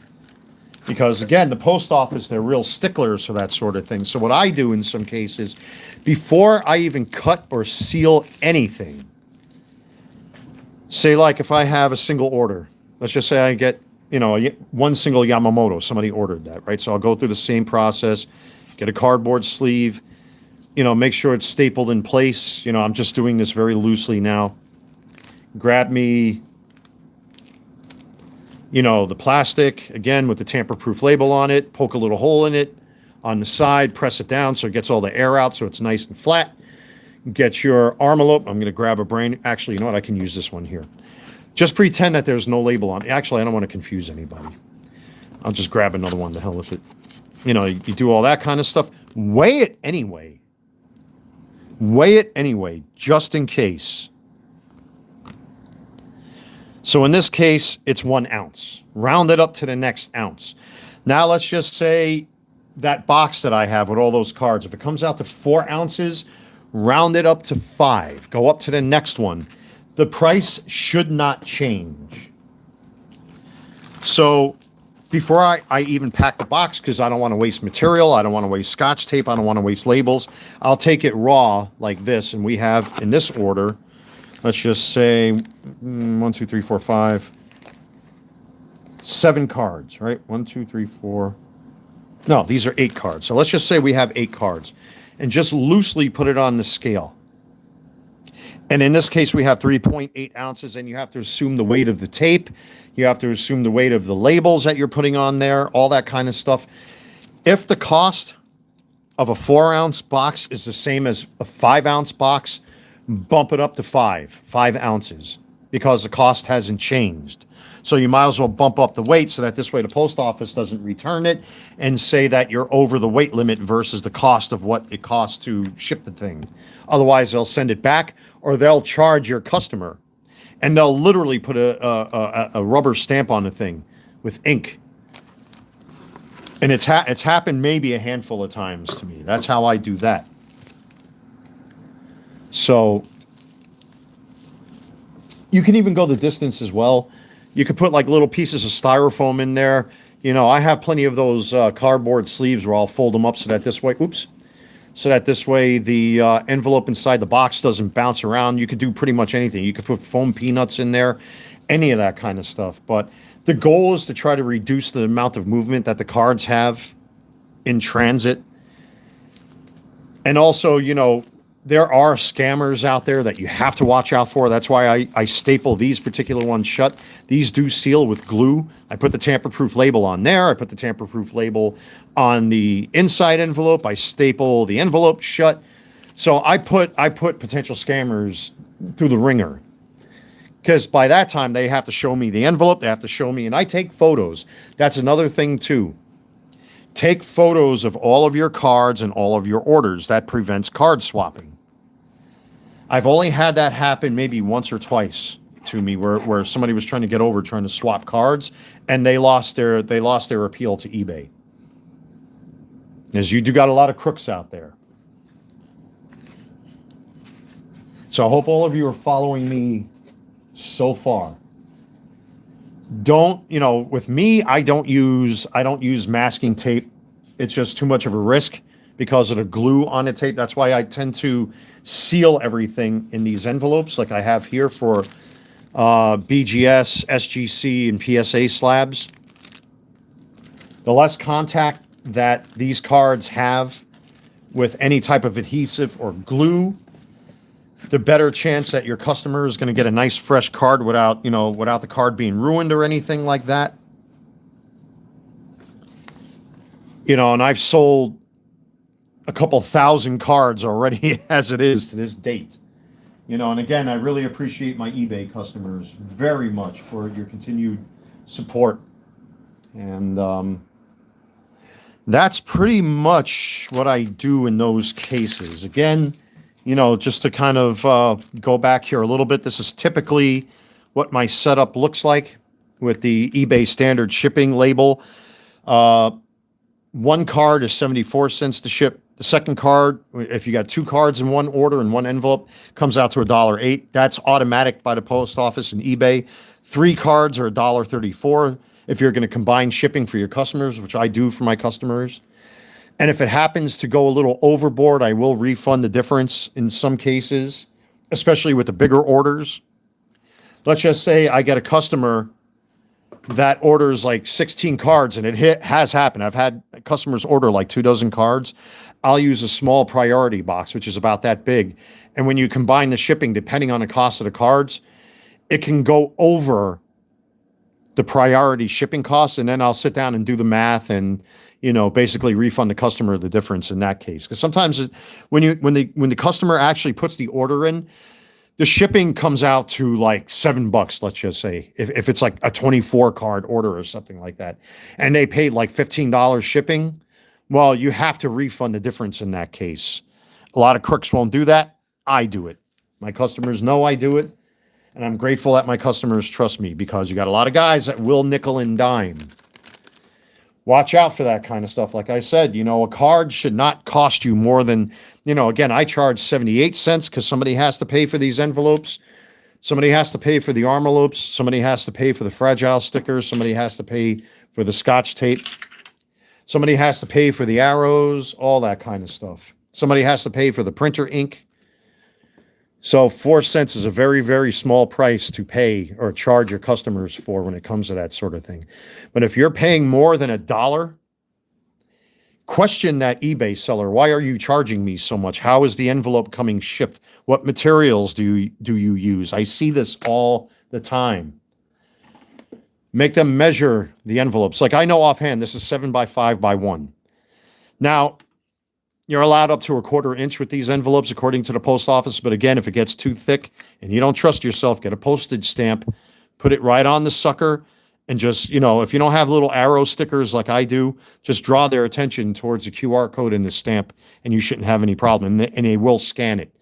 Because, again, the post office, they're real sticklers for that sort of thing. So what I do in some cases, before I even cut or seal anything, say like if I have a single order, let's just say I get, you know, one single Yamamoto, somebody ordered that, right? So I'll go through the same process, get a cardboard sleeve, you know, make sure it's stapled in place. You know, I'm just doing this very loosely now. Grab me, you know, the plastic, again, with the tamper-proof label on it, poke a little hole in it on the side, press it down so it gets all the air out so it's nice and flat. Get your envelope. I'm going to grab a brand. Actually, you know what? I can use this one here. Just pretend that there's no label on it. Actually, I don't want to confuse anybody. I'll just grab another one, the hell with it. You know, you do all that kind of stuff. Weigh it anyway. Weigh it anyway, just in case. So in this case, it's 1 ounce. Round it up to the next ounce. Now let's just say that box that I have with all those cards, if it comes out to 4 ounces, round it up to 5. Go up to the next one. The price should not change. So before I even pack the box, because I don't want to waste material, I don't want to waste Scotch tape, I don't want to waste labels, I'll take it raw like this. And we have, in this order, let's just say 1, 2, 3, 4, 5, 7 cards, right? 1, 2, 3, 4. No, these are 8 cards. So let's just say we have 8 cards. And just loosely put it on the scale. And in this case, we have 3.8 ounces, and you have to assume the weight of the tape. You have to assume the weight of the labels that you're putting on there, all that kind of stuff. If the cost of a 4-ounce box is the same as a 5-ounce box, bump it up to 5 ounces, because the cost hasn't changed. So you might as well bump up the weight so that this way the post office doesn't return it and say that you're over the weight limit versus the cost of what it costs to ship the thing. Otherwise, they'll send it back, or they'll charge your customer. And they'll literally put a rubber stamp on the thing with ink. And it's happened maybe a handful of times to me. That's how I do that. So you can even go the distance as well. You could put like little pieces of styrofoam in there. You know, I have plenty of those cardboard sleeves where I'll fold them up so that this way, so that this way the envelope inside the box doesn't bounce around. You could do pretty much anything. You could put foam peanuts in there, any of that kind of stuff. But the goal is to try to reduce the amount of movement that the cards have in transit. And also, you know, there are scammers out there that you have to watch out for. That's why I staple these particular ones shut. These do seal with glue. I put the tamper-proof label on there. I put the tamper-proof label on the inside envelope. I staple the envelope shut. So I put potential scammers through the ringer. Because by that time, they have to show me the envelope. They have to show me, and I take photos. That's another thing, too. Take photos of all of your cards and all of your orders. That prevents card swapping. I've only had that happen maybe once or twice to me, where somebody was trying to swap cards, and they lost their appeal to eBay. As you do got a lot of crooks out there. So I hope all of you are following me so far. Don't, you know, with me, I don't use masking tape. It's just too much of a risk because of the glue on the tape. That's why I tend to seal everything in these envelopes like I have here for BGS, SGC, and PSA slabs. The less contact that these cards have with any type of adhesive or glue, the better chance that your customer is going to get a nice fresh card without the card being ruined or anything like that. You know, and I've sold a couple thousand cards already as it is to this date. You know, and again, I really appreciate my eBay customers very much for your continued support. And that's pretty much what I do in those cases. Again, you know, just to kind of go back here a little bit, this is typically what my setup looks like with the eBay standard shipping label. One card is 74 cents to ship. The second card, if you got 2 cards in one order in one envelope, comes out to $1.08. That's automatic by the post office and eBay. 3 cards are $1.34 if you're going to combine shipping for your customers, which I do for my customers. And if it happens to go a little overboard, I will refund the difference in some cases, especially with the bigger orders. Let's just say I get a customer that orders like 16 cards, and it has happened. I've had customers order like 24 cards. I'll use a small priority box, which is about that big. And when you combine the shipping, depending on the cost of the cards, it can go over the priority shipping costs. And then I'll sit down and do the math and, you know, basically refund the customer the difference in that case. Because sometimes when the customer actually puts the order in, the shipping comes out to like $7, let's just say, if it's like a 24 card order or something like that, and they paid like $15 shipping, well, you have to refund the difference in that case. A lot of crooks won't do that. I do it. My customers know I do it. And I'm grateful that my customers trust me, because you got a lot of guys that will nickel and dime. Watch out for that kind of stuff. Like I said, a card should not cost you more than, again, I charge 78 cents because somebody has to pay for these envelopes. Somebody has to pay for the envelopes. Somebody has to pay for the fragile stickers. Somebody has to pay for the Scotch tape. Somebody has to pay for the arrows, all that kind of stuff. Somebody has to pay for the printer ink. So 4 cents is a very, very small price to pay or charge your customers for when it comes to that sort of thing. But if you're paying more than $1, question that eBay seller. Why are you charging me so much? How is the envelope coming shipped? What materials do you use? I see this all the time. Make them measure the envelopes. Like I know offhand, this is 7 by 5 by 1. Now, you're allowed up to a 1/4 inch with these envelopes, according to the post office. But again, if it gets too thick and you don't trust yourself, get a postage stamp, put it right on the sucker, and just, if you don't have little arrow stickers like I do, just draw their attention towards the QR code in the stamp, and you shouldn't have any problem, and they will scan it.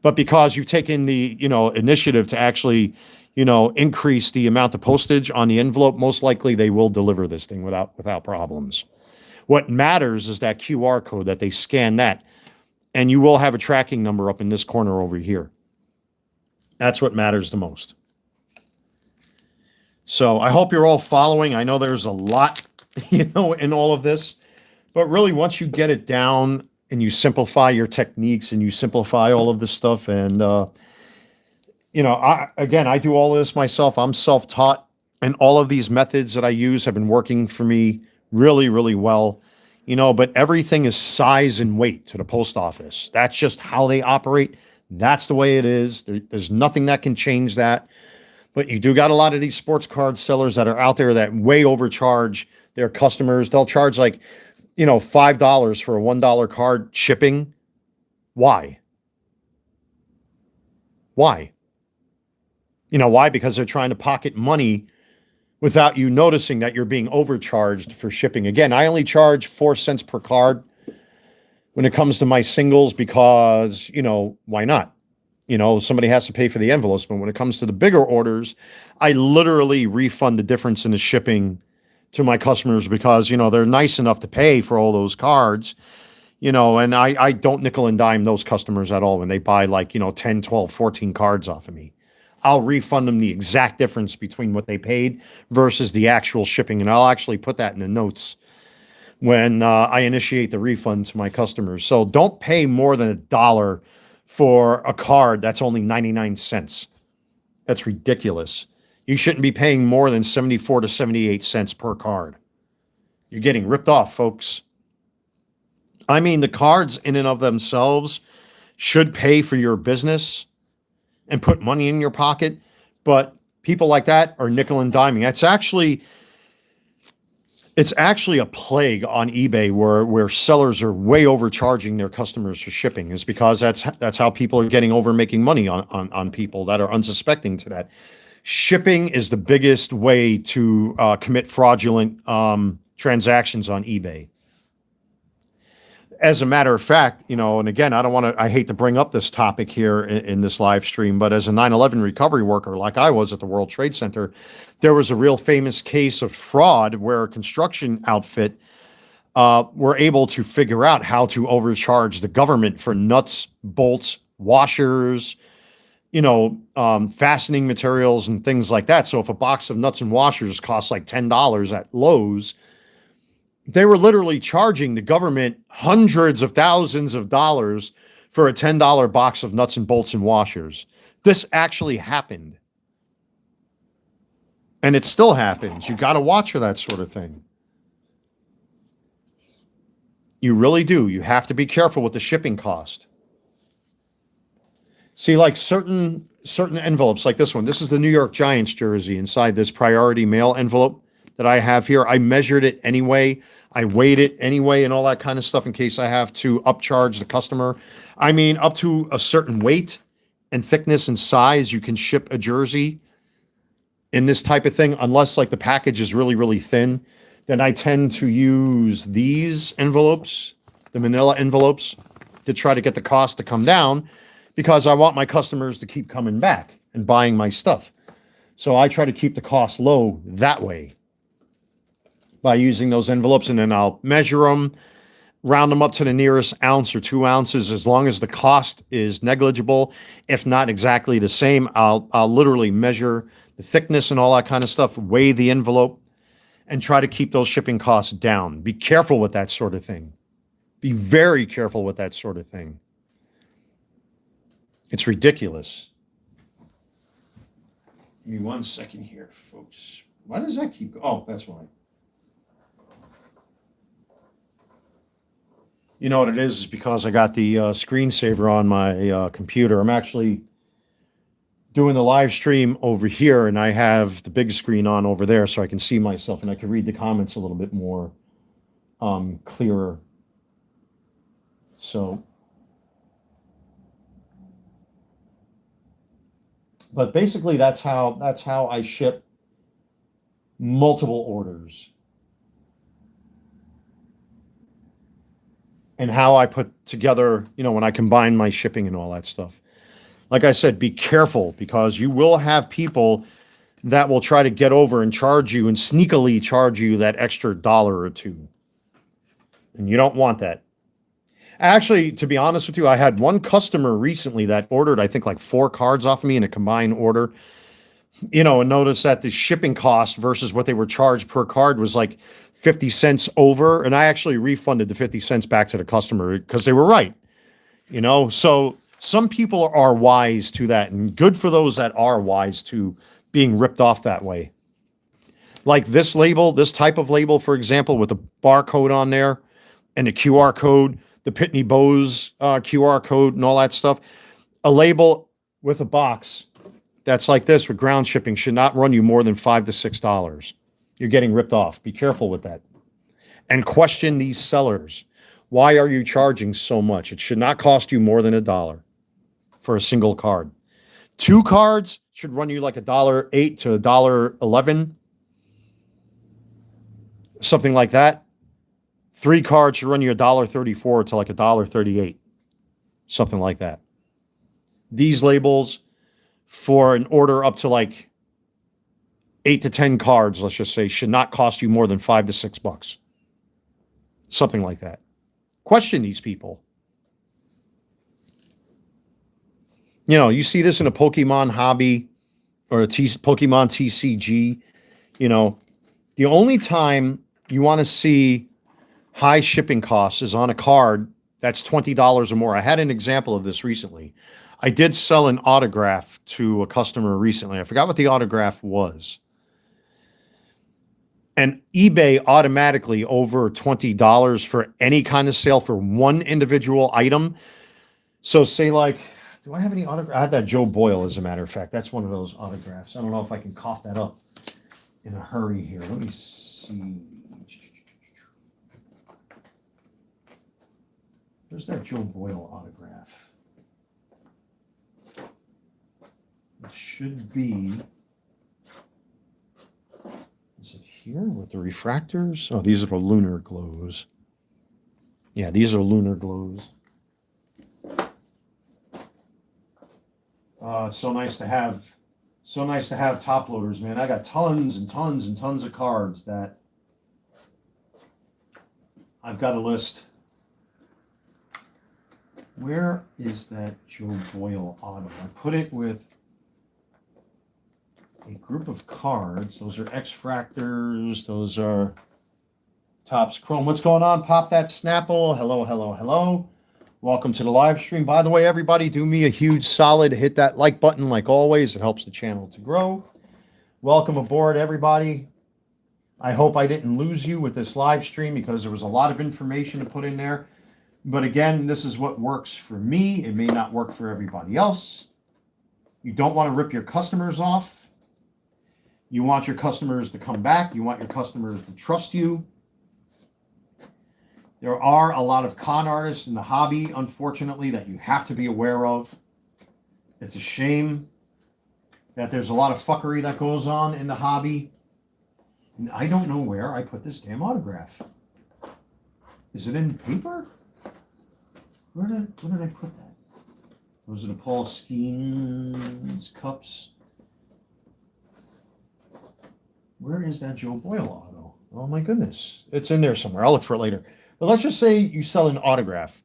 But because you've taken the, initiative to actually, increase the amount of postage on the envelope, most likely they will deliver this thing without problems. What matters is that QR code, that they scan that, and you will have a tracking number up in this corner over here. That's what matters the most. So I hope you're all following. I know there's a lot, in all of this, but really once you get it down and you simplify your techniques and you simplify all of this stuff, and, I do all this myself. I'm self-taught, and all of these methods that I use have been working for me really, really well, but everything is size and weight to the post office. That's just how they operate. That's the way it is. There's nothing that can change that. But you do got a lot of these sports card sellers that are out there that way overcharge their customers. They'll charge like, $5 for a $1 card shipping. Why? Why? Why? Because they're trying to pocket money without you noticing that you're being overcharged for shipping. Again, I only charge 4 cents per card when it comes to my singles because, why not? Somebody has to pay for the envelopes. But when it comes to the bigger orders, I literally refund the difference in the shipping to my customers because, they're nice enough to pay for all those cards, and I don't nickel and dime those customers at all when they buy like, 10, 12, 14 cards off of me. I'll refund them the exact difference between what they paid versus the actual shipping. And I'll actually put that in the notes when I initiate the refund to my customers. So don't pay more than $1 for a card that's only 99 cents. That's ridiculous. You shouldn't be paying more than 74 to 78 cents per card. You're getting ripped off, folks. I mean, the cards in and of themselves should pay for your business and put money in your pocket, but people like that are nickel and diming. It's actually a plague on eBay where sellers are way overcharging their customers for shipping. Is because that's how people are getting over making money on people that are unsuspecting to that. Shipping is the biggest way to commit fraudulent transactions on eBay. As a matter of fact, and again, I hate to bring up this topic here in this live stream, but as a 9/11 recovery worker, like I was at the World Trade Center, there was a real famous case of fraud where a construction outfit were able to figure out how to overcharge the government for nuts, bolts, washers, fastening materials and things like that. So if a box of nuts and washers costs like $10 at Lowe's, they were literally charging the government hundreds of thousands of dollars for a $10 box of nuts and bolts and washers. This actually happened. And it still happens. You got to watch for that sort of thing. You really do. You have to be careful with the shipping cost. See, like certain envelopes, like this one. This is the New York Giants jersey inside this priority mail envelope that I have here. I measured it anyway. I weighed it anyway and all that kind of stuff in case I have to upcharge the customer. I mean, up to a certain weight and thickness and size, you can ship a jersey in this type of thing, unless like the package is really, really thin. Then I tend to use these envelopes, the manila envelopes, to try to get the cost to come down because I want my customers to keep coming back. and buying my stuff. So I try to keep the cost low that way by using those envelopes, and then I'll measure them, round them up to the nearest ounce or 2 ounces, as long as the cost is negligible. If not exactly the same, I'll literally measure the thickness and all that kind of stuff, weigh the envelope, and try to keep those shipping costs down. Be careful with that sort of thing. Be very careful with that sort of thing. It's ridiculous. Give me 1 second here, folks. Why does that keep going? Oh, that's why. You know what it is because I got the screensaver on my computer. I'm actually doing the live stream over here, and I have the big screen on over there so I can see myself and I can read the comments a little bit more clearer. So, but basically that's how I ship multiple orders. And how I put together, when I combine my shipping and all that stuff. Like I said, be careful because you will have people that will try to get over and charge you and sneakily charge you that extra dollar or two. And you don't want that. Actually, to be honest with you, I had one customer recently that ordered, I think, like 4 cards off of me in a combined order. And notice that the shipping cost versus what they were charged per card was like 50 cents over. And I actually refunded the 50 cents back to the customer because they were right. So some people are wise to that, and good for those that are wise to being ripped off that way. Like this label, this type of label, for example, with the barcode on there and the QR code, the Pitney Bowes QR code and all that stuff. A label with a box that's like this with ground shipping should not run you more than $5 to $6. You're getting ripped off. Be careful with that. And question these sellers. Why are you charging so much? It should not cost you more than $1 for a single card. 2 cards should run you like $1.08 to $1.11. Something like that. 3 cards should run you $1.34 to like $1.38. Something like that. These labels for an order up to like 8 to 10 cards, let's just say, should not cost you more than $5 to $6. Something like that. Question these people. You see this in a Pokemon hobby or a Pokemon TCG. The only time you want to see high shipping costs is on a card that's $20 or more. I had an example of this recently. I did sell an autograph to a customer recently. I forgot what the autograph was. And eBay automatically over $20 for any kind of sale for one individual item. So say like, do I have any autograph? I had that Joe Boyle, as a matter of fact. That's one of those autographs. I don't know if I can cough that up in a hurry here. Let me see. Where's that Joe Boyle autograph? It should be, is it here with the refractors? Oh, these are the lunar glows. Yeah, these are lunar glows. It's so nice to have top loaders, man. I got tons and tons and tons of cards that I've got a list. Where is that Joe Boyle auto? I put it with a group of cards. Those are X-Fractors. Those are Topps Chrome. What's going on? Pop that Snapple. Hello, hello, hello. Welcome to the live stream. By the way, everybody, do me a huge solid. Hit that like button like always. It helps the channel to grow. Welcome aboard, everybody. I hope I didn't lose you with this live stream because there was a lot of information to put in there. But again, this is what works for me. It may not work for everybody else. You don't want to rip your customers off. You want your customers to come back. You want your customers to trust you. There are a lot of con artists in the hobby, unfortunately, that you have to be aware of. It's a shame that there's a lot of fuckery that goes on in the hobby. And I don't know where I put this damn autograph. Is it in paper? Where did I put that? Those are the Paul Skeens cups. Where is that Joe Boyle auto? Oh my goodness. It's in there somewhere. I'll look for it later. But let's just say you sell an autograph.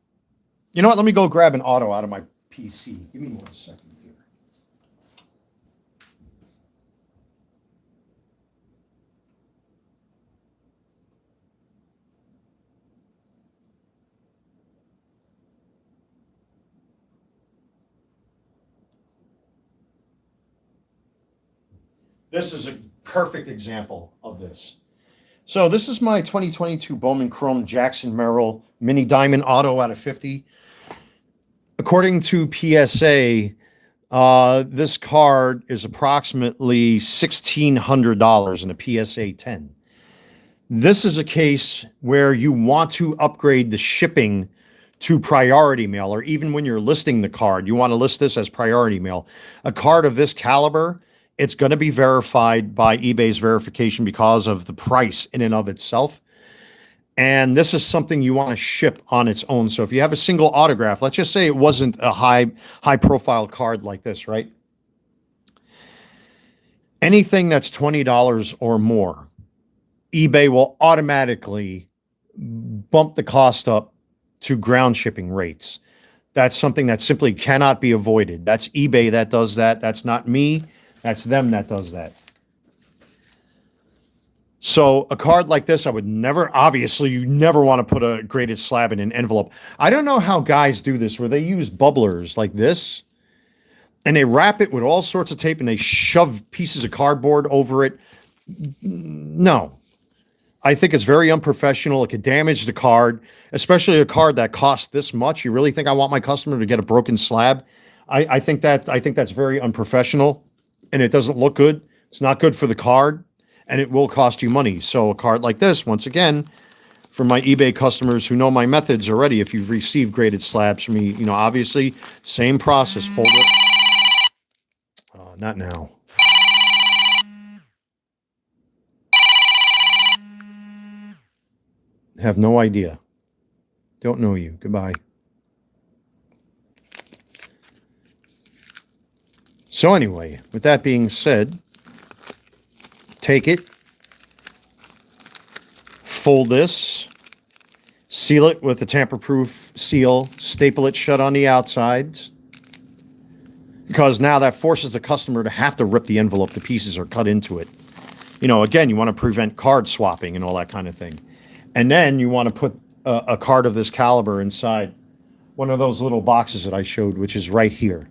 You know what? Let me go grab an auto out of my PC. Give me 1 second here. This is a perfect example of this. So this is my 2022 Bowman Chrome Jackson Merrill Mini Diamond Auto out of 50. According to PSA, this card is approximately $1,600 in a PSA 10. This is a case where you want to upgrade the shipping to priority mail, or even when you're listing the card, you want to list this as priority mail. A card of this caliber, it's going to be verified by eBay's verification because of the price in and of itself. And this is something you want to ship on its own. So if you have a single autograph, let's just say it wasn't a high profile card like this, right? Anything that's $20 or more, eBay will automatically bump the cost up to ground shipping rates. That's something that simply cannot be avoided. That's eBay that does that. That's not me. That's them that does that. So a card like this, I would never, obviously, you never want to put a graded slab in an envelope. I don't know how guys do this, where they use bubblers like this, and they wrap it with all sorts of tape, and they shove pieces of cardboard over it. No. I think it's very unprofessional. It could damage the card, especially a card that costs this much. You really think I want my customer to get a broken slab? I think that's very unprofessional, and it doesn't look good. It's not good for the card, and it will cost you money. So a card like this, once again, for my eBay customers who know my methods already, if you've received graded slabs from me, obviously, same process. Fold it. Not now. Have no idea. Don't know you. Goodbye. So anyway, with that being said, take it, fold this, seal it with a tamper-proof seal, staple it shut on the outsides, because now that forces the customer to have to rip the envelope to pieces or cut into it. Again, you want to prevent card swapping and all that kind of thing. And then you want to put a card of this caliber inside one of those little boxes that I showed, which is right here.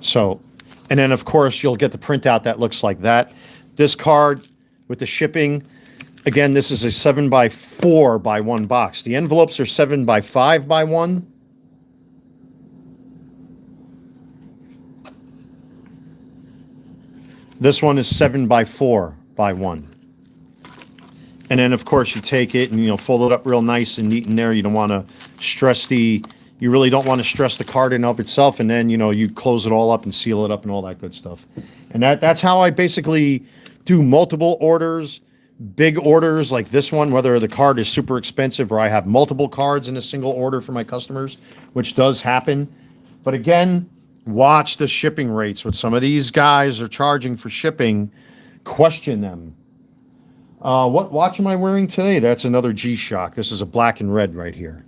So, and then of course you'll get the printout that looks like that. This card with the shipping, again, this is a 7x4x1 box. The envelopes are 7x5x1. This one is 7x4x1. And then of course you take it and fold it up real nice and neat in there. You don't want to stress you really don't want to stress the card in of itself, and then you close it all up and seal it up and all that good stuff. And that's how I basically do multiple orders, big orders like this one, whether the card is super expensive or I have multiple cards in a single order for my customers, which does happen. But again, watch the shipping rates. What some of these guys are charging for shipping, question them. What watch am I wearing today? That's another G-Shock. This is a black and red right here.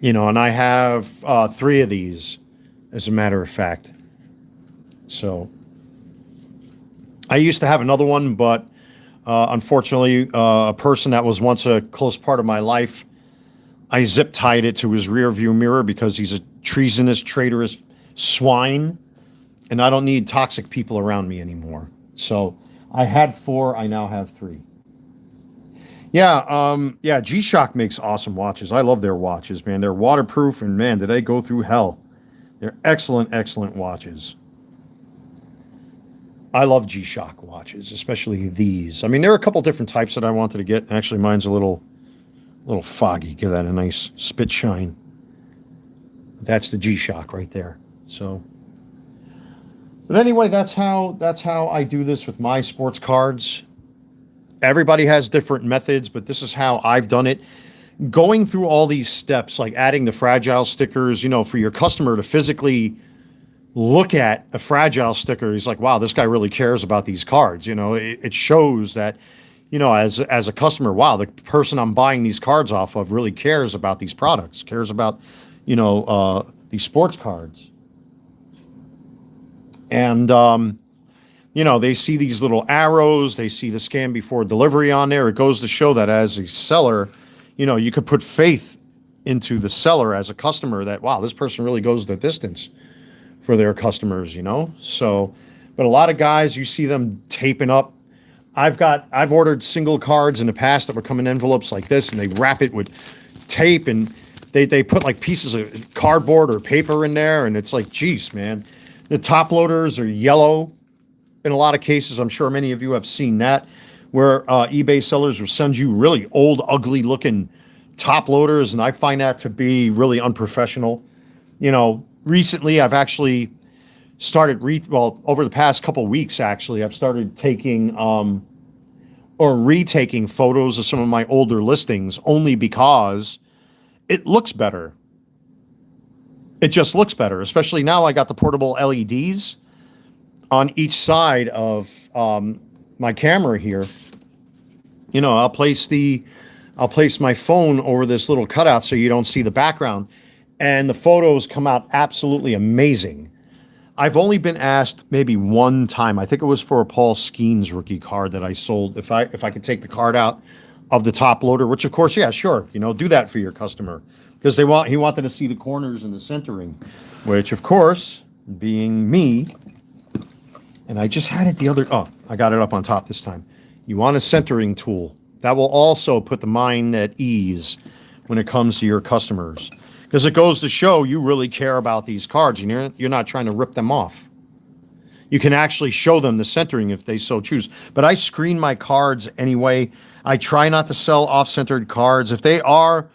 And I have 3 of these, as a matter of fact. So I used to have another one, but unfortunately, a person that was once a close part of my life, I zip-tied it to his rear view mirror because he's a treasonous, traitorous swine, and I don't need toxic people around me anymore. So I had 4, I now have 3. Yeah, G-Shock makes awesome watches. I love their watches, man. They're waterproof, and man, did they go through hell. They're excellent, excellent watches. I love G-Shock watches, especially these. I mean, there are a couple different types that I wanted to get. Actually, mine's a little foggy. Give that a nice spit shine. That's the G-Shock right there. So, but anyway, that's how I do this with my sports cards. Everybody has different methods, but this is how I've done it. going through all these steps, like adding the fragile stickers, for your customer to physically look at a fragile sticker, he's like, wow, this guy really cares about these cards. It shows that, as a customer, wow, the person I'm buying these cards off of really cares about these products, cares about, these sports cards. And, they see these little arrows, they see the scan before delivery on there. It goes to show that as a seller, you could put faith into the seller as a customer that, wow, this person really goes the distance for their customers, So, but a lot of guys, you see them taping up. I've ordered single cards in the past that would come in envelopes like this, and they wrap it with tape, and they put like pieces of cardboard or paper in there, and it's like, geez, man. The top loaders are yellow. In a lot of cases, I'm sure many of you have seen that, where eBay sellers will send you really old, ugly-looking top loaders, and I find that to be really unprofessional. Recently, I've actually started, over the past couple weeks, actually, I've started taking or retaking photos of some of my older listings only because it looks better. It just looks better, especially now I got the portable LEDs on each side of my camera here. I'll place my phone over this little cutout so you don't see the background, and the photos come out absolutely amazing. I've only been asked maybe one time. I think it was for a Paul Skeens rookie card that I sold. If I could take the card out of the top loader, which of course, yeah, sure, do that for your customer, because he wanted to see the corners and the centering, which of course, being me, and I just had it I got it up on top this time. You want a centering tool. That will also put the mind at ease when it comes to your customers. Because it goes to show you really care about these cards, and you're not trying to rip them off. You can actually show them the centering if they so choose. But I screen my cards anyway. I try not to sell off-centered cards. If they are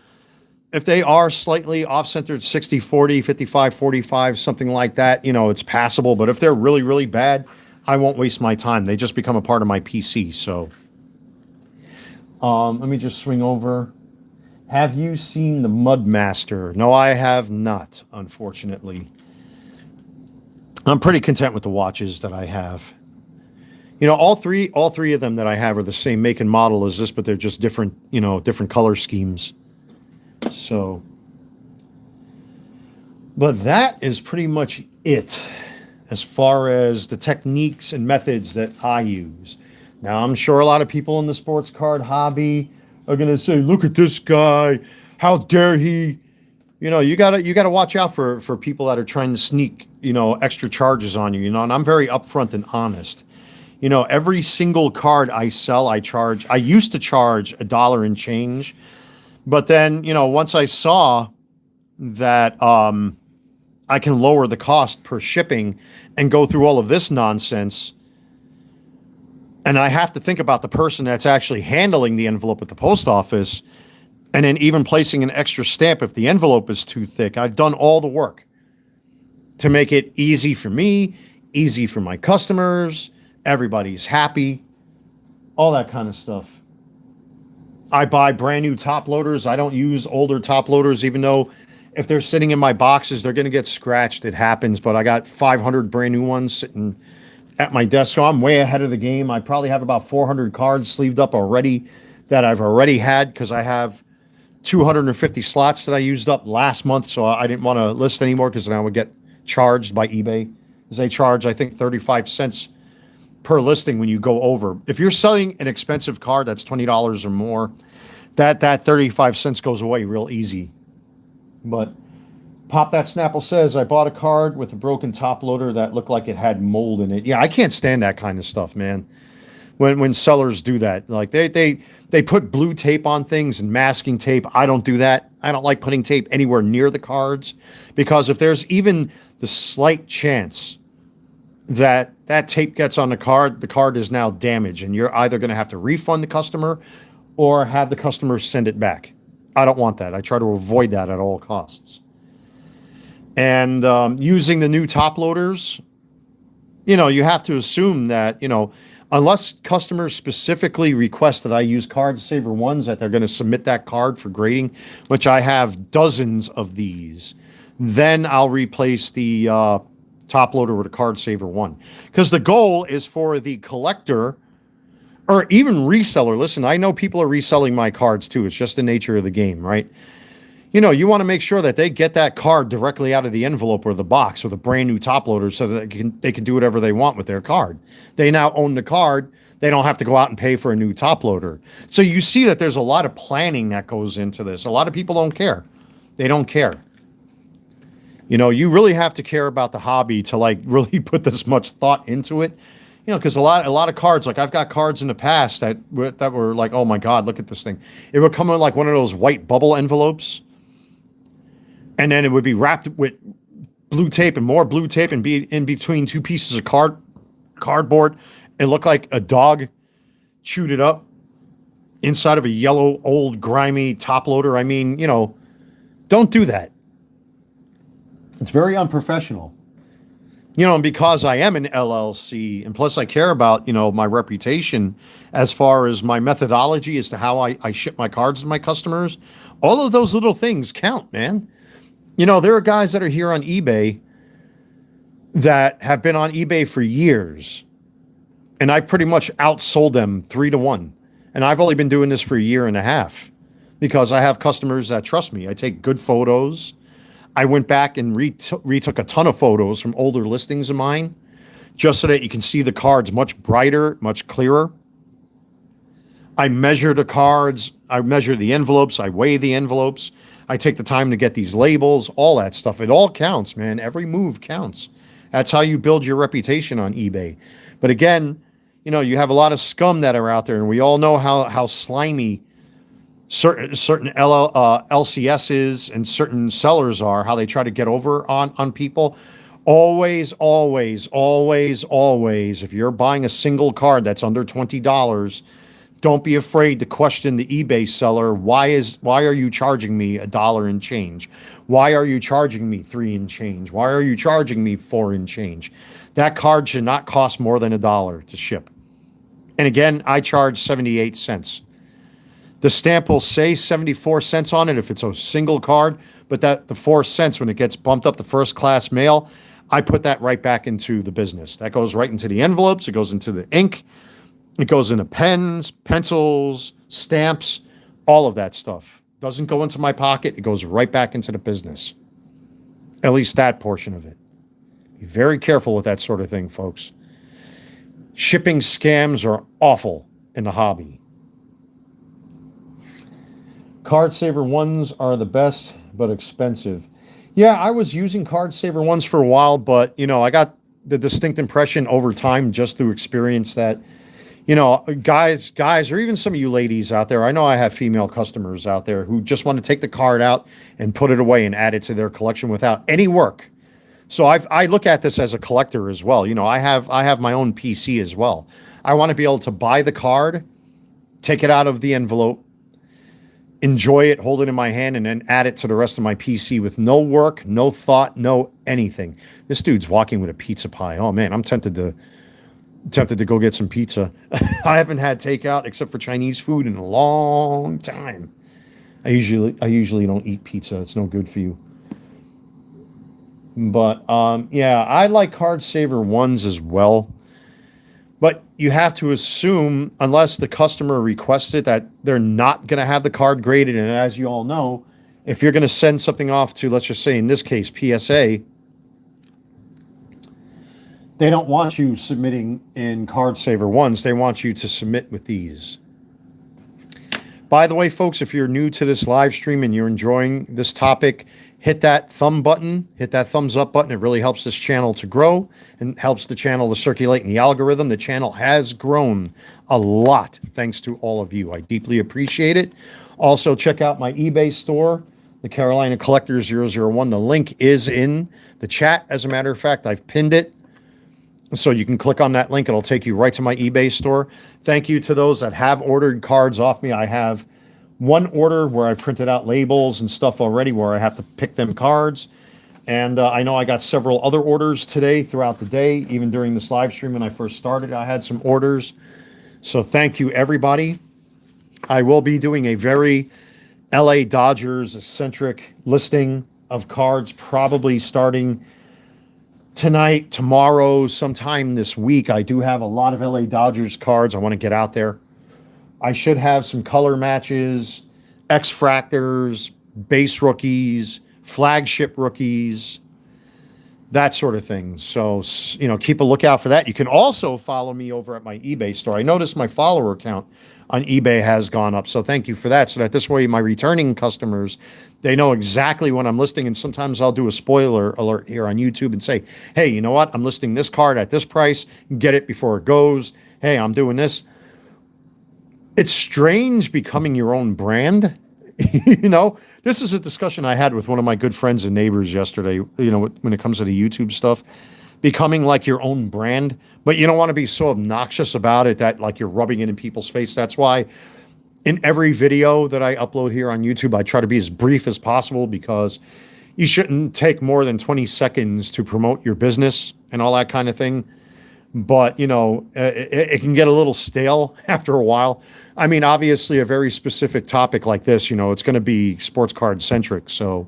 slightly off-centered, 60-40, 55-45, something like that, it's passable. But if they're really, really bad, I won't waste my time. They just become a part of my PC. So let me just swing over. Have you seen the Mudmaster? No, I have not, unfortunately. I'm pretty content with the watches that I have. All three of them that I have are the same make and model as this, but they're just different, different color schemes. So, but that is pretty much it as far as the techniques and methods that I use. Now, I'm sure a lot of people in the sports card hobby are going to say, look at this guy. How dare he? You gotta watch out for people that are trying to sneak, extra charges on you, and I'm very upfront and honest. Every single card I sell, I used to charge $1 and change. But then, once I saw that I can lower the cost per shipping and go through all of this nonsense, and I have to think about the person that's actually handling the envelope at the post office, and then even placing an extra stamp if the envelope is too thick. I've done all the work to make it easy for me, easy for my customers, everybody's happy, all that kind of stuff. I buy brand new top loaders. I don't use older top loaders, even though if they're sitting in my boxes, they're going to get scratched. It happens, but I got 500 brand new ones sitting at my desk, so I'm way ahead of the game. I probably have about 400 cards sleeved up already that I've already had, because I have 250 slots that I used up last month, so I didn't want to list anymore because then I would get charged by eBay, because they charge, I think, 35 cents per listing when you go over. If you're selling an expensive card that's $20 or more, that 35 cents goes away real easy. But Pop That Snapple says, I bought a card with a broken top loader that looked like it had mold in it. Yeah, I can't stand that kind of stuff, man. When sellers do that, like they put blue tape on things and masking tape. I don't do that. I don't like putting tape anywhere near the cards, because if there's even the slight chance that tape gets on the card is now damaged, and you're either going to have to refund the customer or have the customer send it back. I don't want that. I try to avoid that at all costs. And using the new top loaders, you have to assume that, unless customers specifically request that I use Card Saver ones, that they're going to submit that card for grading, which I have dozens of these, then I'll replace the top loader with a Card Saver one. Because the goal is for the collector or even reseller. Listen, I know people are reselling my cards too. It's just the nature of the game, right? You know, you want to make sure that they get that card directly out of the envelope or the box with a brand new top loader so that they can do whatever they want with their card. They now own the card. They don't have to go out and pay for a new top loader. So you see that there's a lot of planning that goes into this. A lot of people don't care. They don't care. You know, you really have to care about the hobby to like really put this much thought into it. You know, because a lot of cards, like I've got cards in the past that were like, oh my God, look at this thing. It would come in like one of those white bubble envelopes. And then it would be wrapped with blue tape and more blue tape and be in between two pieces of cardboard. It looked like a dog chewed it up inside of a yellow, old, grimy top loader. I mean, you know, don't do that. It's very unprofessional. You know, and because I am an LLC, and plus I care about, you know, my reputation as far as my methodology as to how I ship my cards to my customers, all of those little things count, man. You know, there are guys that are here on eBay that have been on eBay for years, and I've pretty much outsold them 3-1. And I've only been doing this for a year and a half because I have customers that trust me. I take good photos. I went back and retook a ton of photos from older listings of mine just so that you can see the cards much brighter, much clearer. I measure the cards. I measure the envelopes. I weigh the envelopes. I take the time to get these labels, all that stuff. It all counts, man. Every move counts. That's how you build your reputation on eBay. But again, you know, you have a lot of scum that are out there, and we all know how slimy certain LCSs and certain sellers are, how they try to get over on people. Always, always, always, always, if you're buying a single card that's under $20, don't be afraid to question the eBay seller. Why are you charging me $1 and change? Why are you charging me $3 and change? Why are you charging me $4 and change? That card should not cost more than $1 to ship. And again, I charge 78 cents. The stamp will say 74 cents on it if it's a single card, but that the 4 cents when it gets bumped up to first class mail, I put that right back into the business. That goes right into the envelopes. It goes into the ink. It goes into pens, pencils, stamps, all of that stuff. Doesn't go into my pocket. It goes right back into the business. At least that portion of it. Be very careful with that sort of thing, folks. Shipping scams are awful in the hobby. Card Saver ones are the best, but expensive. Yeah, I was using Card Saver ones for a while, but, you know, I got the distinct impression over time just through experience that, you know, guys, or even some of you ladies out there, I know I have female customers out there who just want to take the card out and put it away and add it to their collection without any work. So I look at this as a collector as well. You know, I have my own PC as well. I want to be able to buy the card, take it out of the envelope, enjoy it, hold it in my hand, and then add it to the rest of my PC with no work, no thought, no anything. This dude's walking with a pizza pie. Oh man, I'm tempted to go get some pizza. I haven't had takeout except for Chinese food in a long time. I usually don't eat pizza. It's no good for you. But yeah, I like Card Saver ones as well. But you have to assume, unless the customer requests it, that they're not going to have the card graded. And as you all know, if you're going to send something off to, let's just say in this case, PSA, they don't want you submitting in Card Saver ones. They want you to submit with these. By the way, folks, if you're new to this live stream and you're enjoying this topic, hit that thumb button, hit that thumbs up button. It really helps this channel to grow and helps the channel to circulate in the algorithm. The channel has grown a lot thanks to all of you. I deeply appreciate it. Also, check out my eBay store, the Carolina Collector 001. The link is in the chat. As a matter of fact, I've pinned it. So you can click on that link. It'll take you right to my eBay store. Thank you to those that have ordered cards off me. I have one order where I printed out labels and stuff already where I have to pick them cards. And I know I got several other orders today throughout the day. Even during this live stream when I first started, I had some orders. So thank you, everybody. I will be doing a very LA Dodgers centric listing of cards, probably starting tonight, tomorrow, sometime this week. I do have a lot of LA Dodgers cards I want to get out there. I should have some color matches, X-Fractors, base rookies, flagship rookies, that sort of thing. So, keep a lookout for that. You can also follow me over at my eBay store. I noticed my follower count on eBay has gone up. So thank you for that. So that this way my returning customers, they know exactly when I'm listing. And sometimes I'll do a spoiler alert here on YouTube and say, hey, you know what? I'm listing this card at this price. Get it before it goes. Hey, I'm doing this. It's strange becoming your own brand. This is a discussion I had with one of my good friends and neighbors yesterday, when it comes to the YouTube stuff, becoming like your own brand, but you don't want to be so obnoxious about it that like you're rubbing it in people's face. That's why in every video that I upload here on YouTube, I try to be as brief as possible, because you shouldn't take more than 20 seconds to promote your business and all that kind of thing. But, it can get a little stale after a while. I mean, obviously, a very specific topic like this, it's going to be sports card centric. So,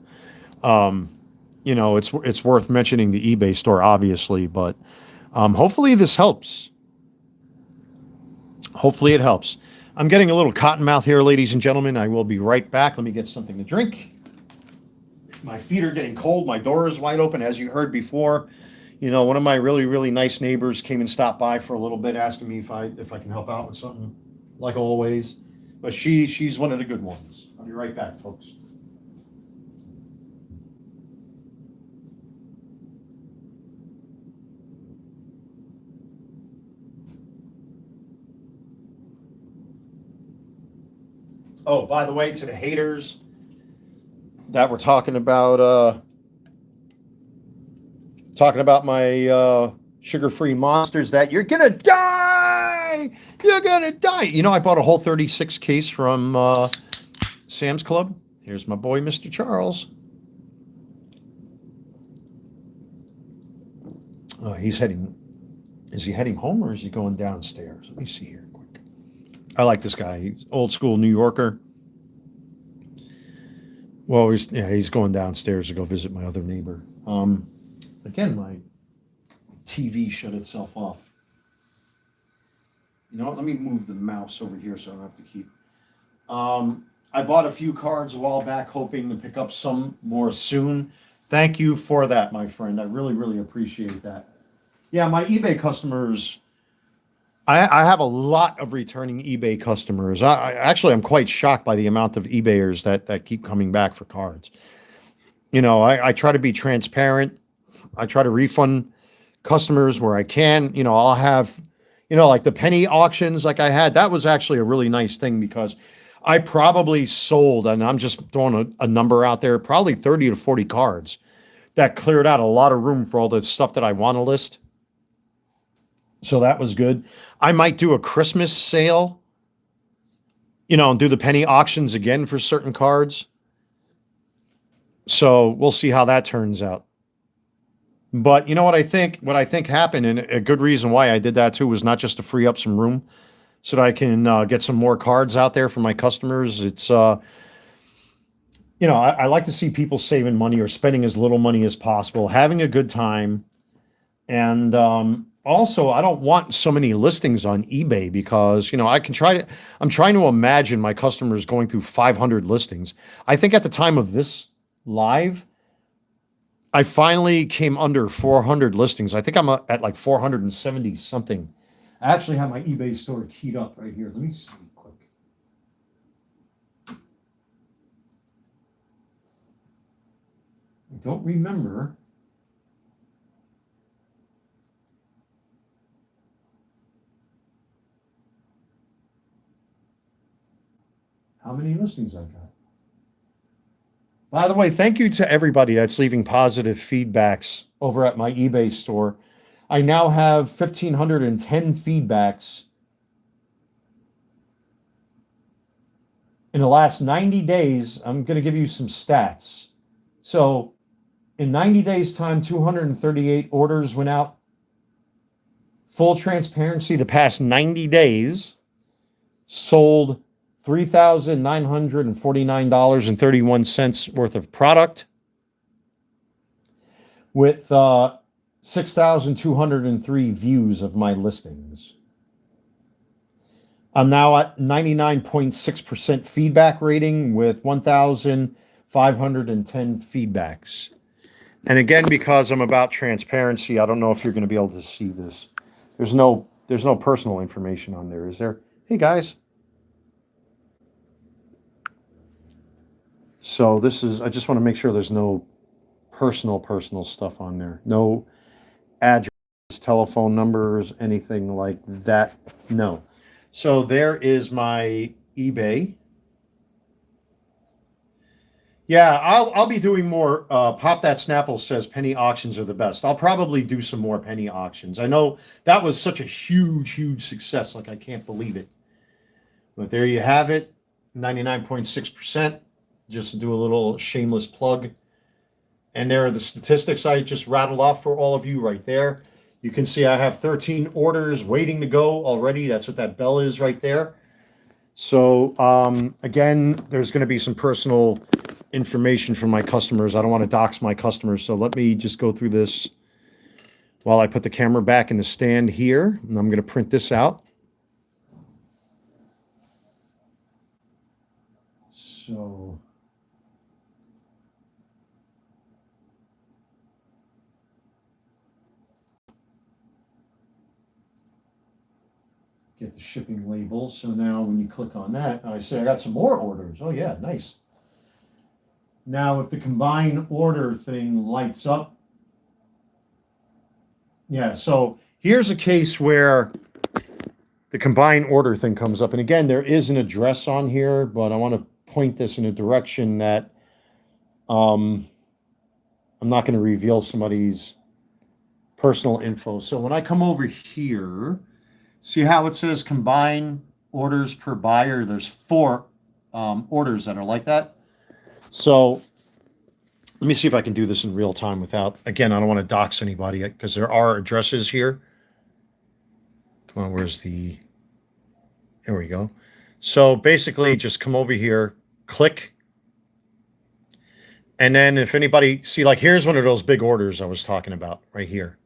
it's worth mentioning the eBay store, obviously. But hopefully this helps. Hopefully it helps. I'm getting a little cotton mouth here, ladies and gentlemen. I will be right back. Let me get something to drink. My feet are getting cold. My door is wide open, as you heard before. One of my really, really nice neighbors came and stopped by for a little bit, asking me if I can help out with something, like always. But she's one of the good ones. I'll be right back, folks. Oh, by the way, to the haters that were talking about my sugar-free monsters, that you're gonna die. I bought a whole 36 case from Sam's Club. Here's my boy, Mr. Charles. Is he heading home, or is he going downstairs? Let me see here quick. I like this guy. He's old school New Yorker. Well, he's going downstairs to go visit my other neighbor. Again, my TV shut itself off. You know what? Let me move the mouse over here so I don't have to keep. I bought a few cards a while back, hoping to pick up some more soon. Thank you for that, my friend. I really, really appreciate that. Yeah, my eBay customers, I have a lot of returning eBay customers. I'm quite shocked by the amount of eBayers that keep coming back for cards. I try to be transparent. I try to refund customers where I can. I'll have, like the penny auctions like I had. That was actually a really nice thing, because I probably sold, and I'm just throwing a number out there, probably 30 to 40 cards that cleared out a lot of room for all the stuff that I want to list. So that was good. I might do a Christmas sale, and do the penny auctions again for certain cards. So we'll see how that turns out. But what I think happened, and a good reason why I did that too, was not just to free up some room so that I can get some more cards out there for my customers. It's, I like to see people saving money or spending as little money as possible, having a good time. And also, I don't want so many listings on eBay, because, I'm trying to imagine my customers going through 500 listings. I think at the time of this live, I finally came under 400 listings. I think I'm at like 470 something. I actually have my eBay store keyed up right here. Let me see quick. I don't remember. How many listings I got. By the way, thank you to everybody that's leaving positive feedbacks over at my eBay store. I now have 1,510 feedbacks in the last 90 days. I'm going to give you some stats. So In 90 days time, 238 orders went out. Full transparency, the past 90 days sold $3,949.31 worth of product with 6,203 views of my listings. I'm now at 99.6% feedback rating with 1,510 feedbacks. And again, because I'm about transparency, I don't know if you're going to be able to see this. There's no personal information on there, is there? Hey guys. So this is, I just want to make sure there's no personal stuff on there. No address, telephone numbers, anything like that. No. So there is my eBay. Yeah, I'll be doing more. Pop That Snapple says penny auctions are the best. I'll probably do some more penny auctions. I know that was such a huge success. Like, I can't believe it. But there you have it, 99.6%. Just to do a little shameless plug. And there are the statistics I just rattled off for all of you right there. You can see I have 13 orders waiting to go already. That's what that bell is right there. So again, there's going to be some personal information from my customers. I don't want to dox my customers. So let me just go through this while I put the camera back in the stand here. And I'm going to print this out. So get the shipping label. So now when you click on that, I say I got some more orders. Oh yeah, nice. Now if the combine order thing lights up, yeah, so here's a case where the combine order thing comes up. And again, there is an address on here, but I want to point this in a direction that I'm not going to reveal somebody's personal info. So when I come over here, see how it says combine orders per buyer? There's 4 orders that are like that. So let me see if I can do this in real time without, again, I don't want to dox anybody because there are addresses here. Come on, where's the, there we go. So basically just come over here, click. And then if anybody, see, like here's one of those big orders I was talking about right here.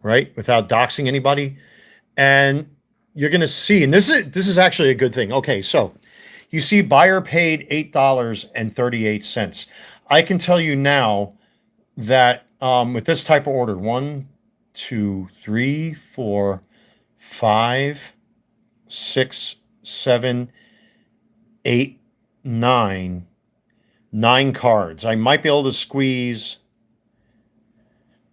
Right? Without doxing anybody. And you're going to see, and this is actually a good thing. Okay, so you see buyer paid $8.38. I can tell you now that with this type of order, 1, 2, 3, 4, 5, 6, 7, 8, 9 cards. I might be able to squeeze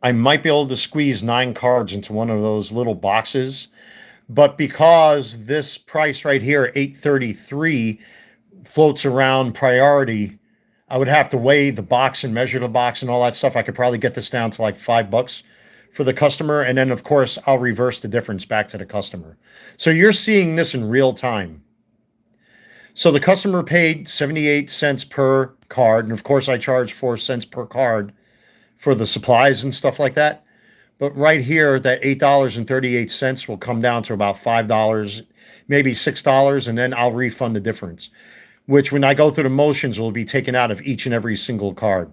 9 cards into one of those little boxes. But because this price right here, $8.33, floats around priority, I would have to weigh the box and measure the box and all that stuff. I could probably get this down to like $5 for the customer. And then, of course, I'll reverse the difference back to the customer. So you're seeing this in real time. So the customer paid 78 cents per card. And, of course, I charge 4 cents per card for the supplies and stuff like that. But right here, that $8.38 will come down to about $5, maybe $6, and then I'll refund the difference, which when I go through the motions will be taken out of each and every single card.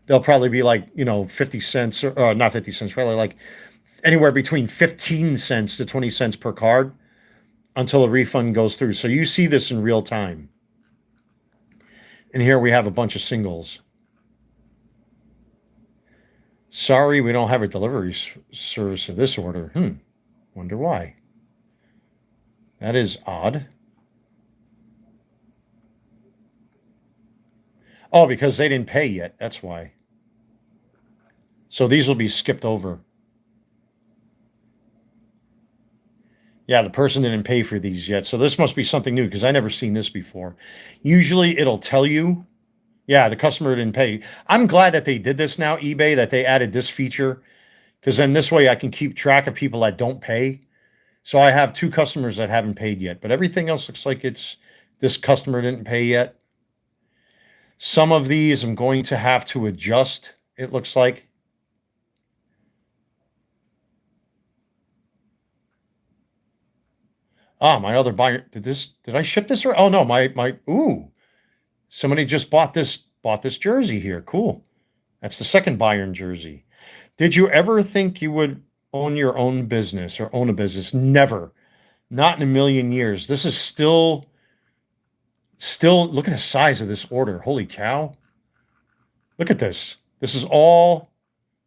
They'll probably be like, 50 cents, or not 50 cents, probably like anywhere between 15 cents to 20 cents per card until a refund goes through. So you see this in real time. And here we have a bunch of singles. Sorry, we don't have a delivery service of this order. Wonder why. That is odd. Oh, because they didn't pay yet. That's why. So these will be skipped over. Yeah, the person didn't pay for these yet. So this must be something new because I never seen this before. Usually it'll tell you, yeah, the customer didn't pay. I'm glad that they did this now, eBay, that they added this feature, because then this way I can keep track of people that don't pay. So I have 2 customers that haven't paid yet, but everything else looks like it's this customer didn't pay yet. Some of these I'm going to have to adjust, it looks like. Ah, my other buyer, did I ship this or, oh no, ooh, somebody just bought this jersey here. Cool. That's the second Bayern jersey. Did you ever think you would own your own business or own a business? Never. Not in a million years. This is still, look at the size of this order. Holy cow. Look at this. This is all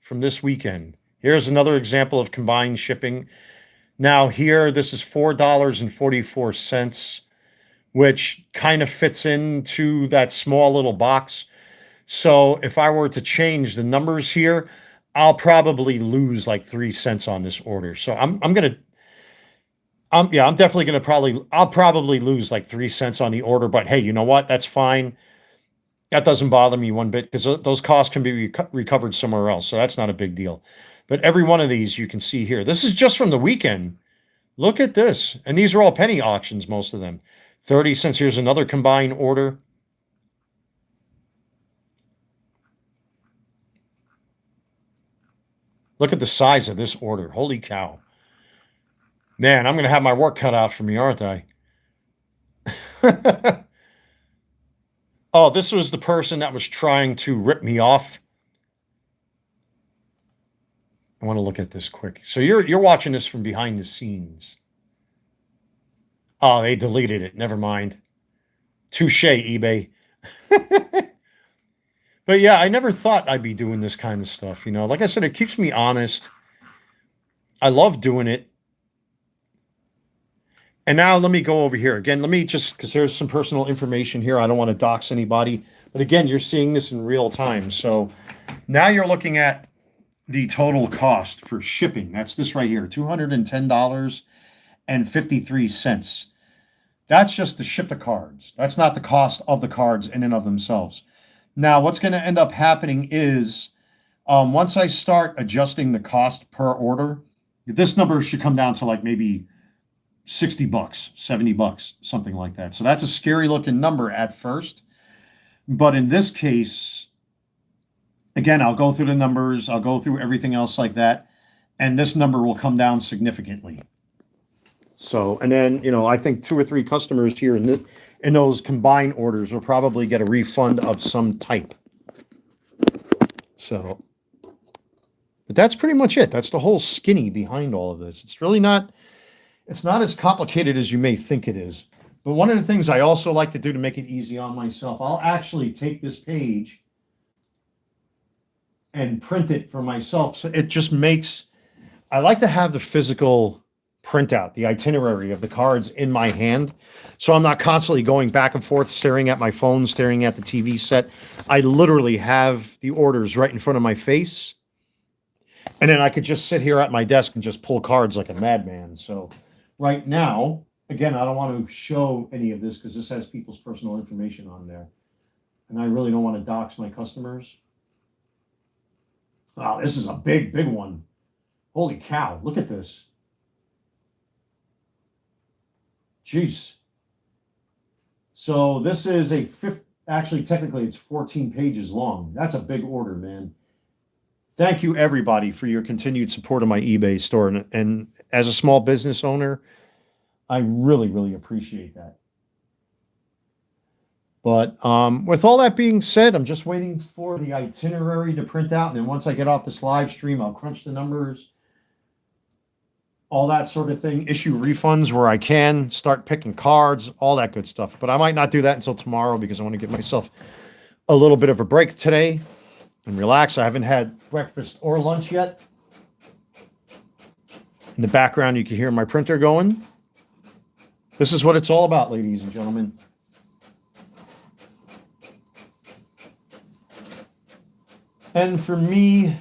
from this weekend. Here's another example of combined shipping. Now here, this is $4.44, which kind of fits into that small little box. So if I were to change the numbers here, I'll probably lose like 3 cents on this order. So I'm definitely gonna I'll probably lose like 3 cents on the order. But hey, you know what? That's fine. That doesn't bother me one bit because those costs can be recovered somewhere else. So that's not a big deal. But every one of these you can see here. This is just from the weekend. Look at this. And these are all penny auctions, most of them. 30 cents. Here's another combined order. Look at the size of this order. Holy cow. Man, I'm going to have my work cut out for me, aren't I? Oh, this was the person that was trying to rip me off. I want to look at this quick. So you're watching this from behind the scenes. Oh, they deleted it. Never mind. Touche, eBay. But yeah, I never thought I'd be doing this kind of stuff. You know, like I said, it keeps me honest. I love doing it. And now let me go over here again. Let me just, because there's some personal information here. I don't want to dox anybody. But again, you're seeing this in real time. So now you're looking at the total cost for shipping. That's this right here, $210.53. That's just to ship the cards. That's not the cost of the cards in and of themselves. Now, what's going to end up happening is once I start adjusting the cost per order, this number should come down to like maybe $60, $70, something like that. So that's a scary looking number at first. But in this case, again, I'll go through the numbers. I'll go through everything else like that. And this number will come down significantly. So, and then, you know, I think 2 or 3 customers here in those combined orders will probably get a refund of some type. So, but that's pretty much it. That's the whole skinny behind all of this. It's really not, it's not as complicated as you may think it is. But one of the things I also like to do to make it easy on myself, I'll actually take this page and print it for myself. So it just makes, I like to have the physical printout, the itinerary of the cards in my hand. So I'm not constantly going back and forth, staring at my phone, staring at the TV set. I literally have the orders right in front of my face. And then I could just sit here at my desk and just pull cards like a madman. So right now, again, I don't want to show any of this because this has people's personal information on there. And I really don't want to dox my customers. Wow, this is a big, big one. Holy cow, look at this. Jeez. So this is a actually, technically it's 14 pages long. That's a big order, man. Thank you, everybody, for your continued support of my eBay store. And as a small business owner, I really, really appreciate that. But with all that being said, I'm just waiting for the itinerary to print out. And then once I get off this live stream, I'll crunch the numbers, all that sort of thing, issue refunds where I can, start picking cards, all that good stuff. But I might not do that until tomorrow because I want to give myself a little bit of a break today and relax. I haven't had breakfast or lunch yet. In the background, you can hear my printer going. This is what it's all about, ladies and gentlemen. And for me,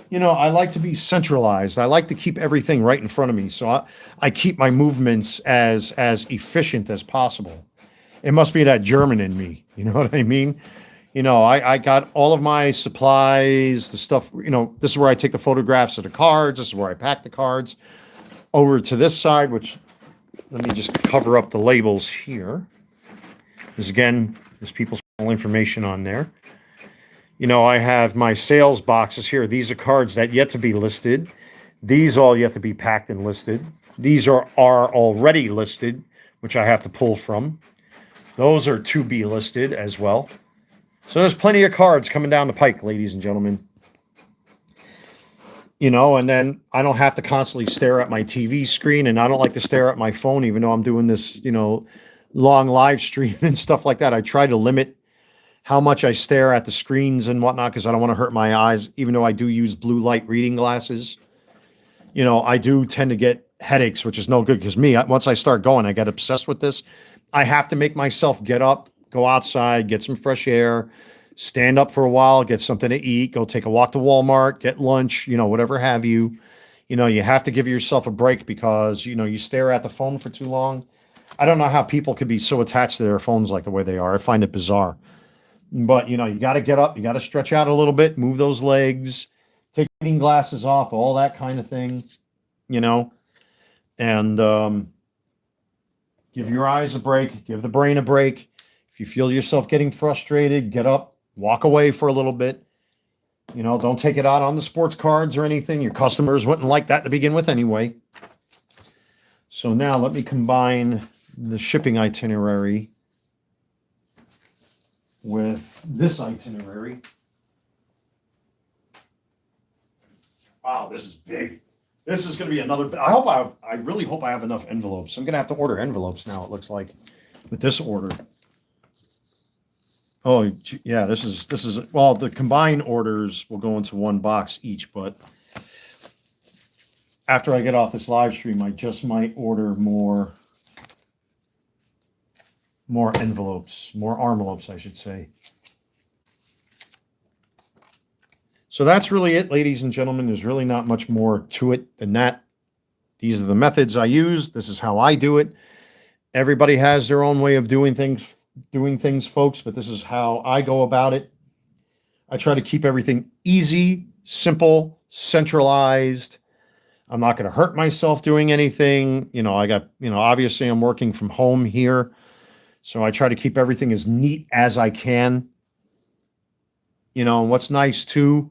you know, I like to be centralized. I like to keep everything right in front of me. So I keep my movements as efficient as possible. It must be that German in me. You know what I mean? You know, I got all of my supplies, the stuff, you know, this is where I take the photographs of the cards. This is where I pack the cards. Over to this side, which, let me just cover up the labels here. This again is people's information on there. You know, I have my sales boxes here. These are cards that yet to be listed. These all yet to be packed and listed. These are already listed, which I have to pull from. Those are to be listed as well. So there's plenty of cards coming down the pike, ladies and gentlemen. You know, and then I don't have to constantly stare at my TV screen, and I don't like to stare at my phone, even though I'm doing this, you know, long live stream and stuff like that. I try to limit how much I stare at the screens and whatnot because I don't want to hurt my eyes, even though I do use blue light reading glasses. You know, I do tend to get headaches, which is no good because once I start going, I get obsessed with this. I have to make myself get up, go outside, get some fresh air, stand up for a while, get something to eat, go take a walk to Walmart, get lunch, you know, whatever have you. You know, you have to give yourself a break because, you know, you stare at the phone for too long. I don't know how people could be so attached to their phones like the way they are. I find it bizarre. But, you know, you got to get up, you got to stretch out a little bit, move those legs, take reading glasses off, all that kind of thing, you know, and give your eyes a break, give the brain a break. If you feel yourself getting frustrated, get up, walk away for a little bit. You know, don't take it out on the sports cards or anything. Your customers wouldn't like that to begin with anyway. So now let me combine the shipping itinerary with this itinerary. Wow, this is big. This is going to be another. I really hope I have enough envelopes. I'm going to have to order envelopes now, it looks like, with this order. Oh, yeah, this is, well, the combined orders will go into one box each, but after I get off this live stream, I just might order more envelopes, more envelopes, I should say. So that's really it, ladies and gentlemen. There's really not much more to it than that. These are the methods I use. This is how I do it. Everybody has their own way of doing things, folks, but this is how I go about it. I try to keep everything easy, simple, centralized. I'm not going to hurt myself doing anything. You know, obviously I'm working from home here. So I try to keep everything as neat as I can. You know, and what's nice too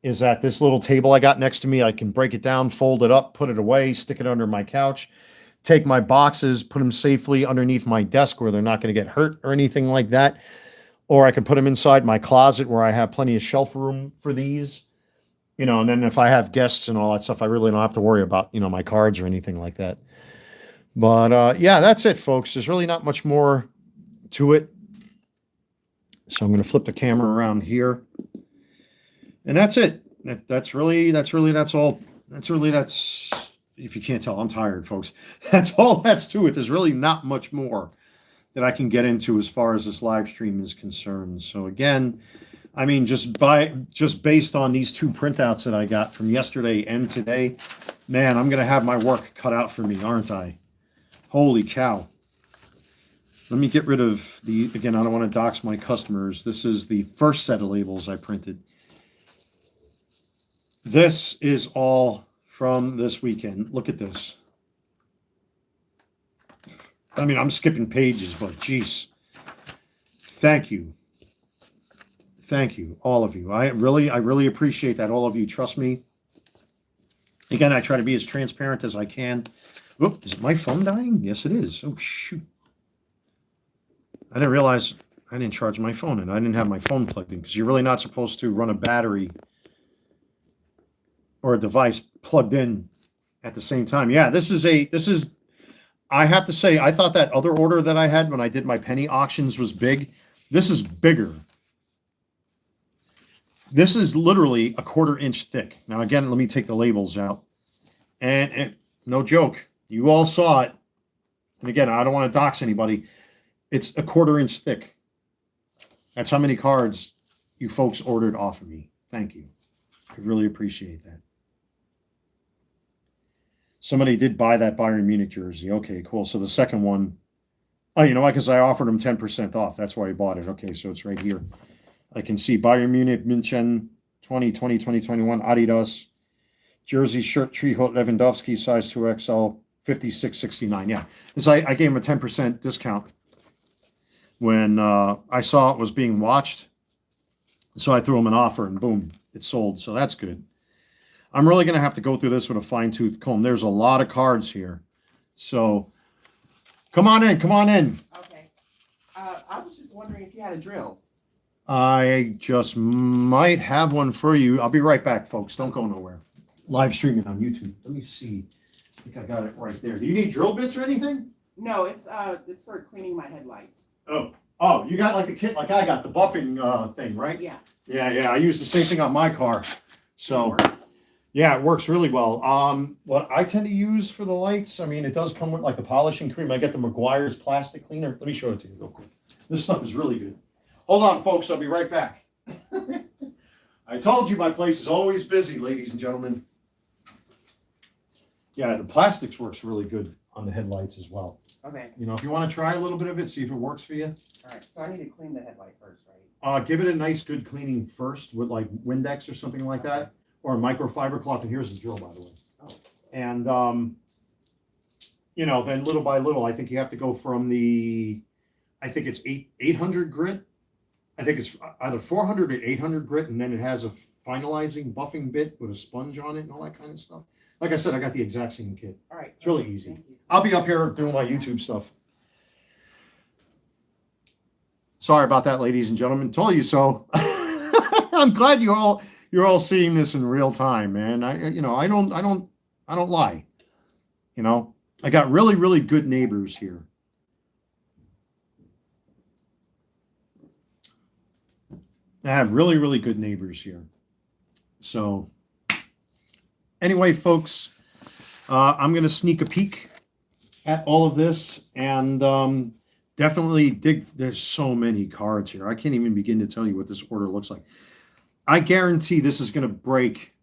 is that this little table I got next to me, I can break it down, fold it up, put it away, stick it under my couch, take my boxes, put them safely underneath my desk where they're not going to get hurt or anything like that. Or I can put them inside my closet where I have plenty of shelf room for these. You know, and then if I have guests and all that stuff, I really don't have to worry about, you know, my cards or anything like that. But yeah, that's it, folks. There's really not much more to it. So I'm going to flip the camera around here. And that's it. That's all. If you can't tell, I'm tired, folks. That's all that's to it. There's really not much more that I can get into as far as this live stream is concerned. So again, I mean, just based on these two printouts that I got from yesterday and today, man, I'm going to have my work cut out for me, aren't I? Holy cow. Let me get rid of again, I don't want to dox my customers. This is the first set of labels I printed. This is all from this weekend. Look at this. I mean, I'm skipping pages, but geez. Thank you. Thank you, all of you. I really appreciate that. All of you trust me. Again, I try to be as transparent as I can. Oop, is my phone dying? Yes, it is. Oh, shoot. I didn't realize I didn't charge my phone and I didn't have my phone plugged in because you're really not supposed to run a battery or a device plugged in at the same time. Yeah, I have to say, I thought that other order that I had when I did my penny auctions was big. This is bigger. This is literally a 1/4 inch thick. Now, again, let me take the labels out. And no joke, you all saw it. And again, I don't want to dox anybody. It's a 1/4 inch thick. That's how many cards you folks ordered off of me. Thank you. I really appreciate that. Somebody did buy that Bayern Munich jersey. Okay, cool. So the second one, oh, you know what? Because I offered him 10% off. That's why I bought it. Okay, so it's right here. I can see Bayern Munich, München, 2020, 2021, Adidas, jersey, shirt, Treehot, Lewandowski, size 2XL, 56.69. Yeah, this I gave him a 10% discount. when I saw it was being watched. So I threw them an offer and boom, it sold. So that's good. I'm really going to have to go through this with a fine tooth comb. There's a lot of cards here. So come on in, come on in. Okay. I was just wondering if you had a drill. I just might have one for you. I'll be right back, folks. Don't go nowhere. Live streaming on YouTube. Let me see. I think I got it right there. Do you need drill bits or anything? No, it's for cleaning my headlights. Oh, you got like the kit like I got, the buffing thing, right? Yeah. Yeah. I use the same thing on my car. So yeah, it works really well. What I tend to use for the lights, I mean, it does come with like the polishing cream. I get the McGuire's plastic cleaner. Let me show it to you real quick. This stuff is really good. Hold on, folks. I'll be right back. I told you my place is always busy, ladies and gentlemen. Yeah, the plastics works really good on the headlights as well. Okay. You know, if you want to try a little bit of it, see if it works for you. All right. So I need to clean the headlight first, right? Give it a nice good cleaning first with like Windex or something like that, or a microfiber cloth. And here's the drill, by the way. Oh. And you know, then little by little, I think you have to go from I think it's 800 grit. I think it's either 400 or 800 grit, and then it has a finalizing buffing bit with a sponge on it and all that kind of stuff. Like I said, I got the exact same kit. All right. It's really easy. I'll be up here doing my YouTube stuff. Sorry about that, ladies and gentlemen. Told you so. I'm glad you're all seeing this in real time, man. I don't lie. You know, I got really, really good neighbors here. I have really, really good neighbors here. So anyway, folks, I'm going to sneak a peek at all of this and definitely dig. There's so many cards here. I can't even begin to tell you what this order looks like. I guarantee this is going to break.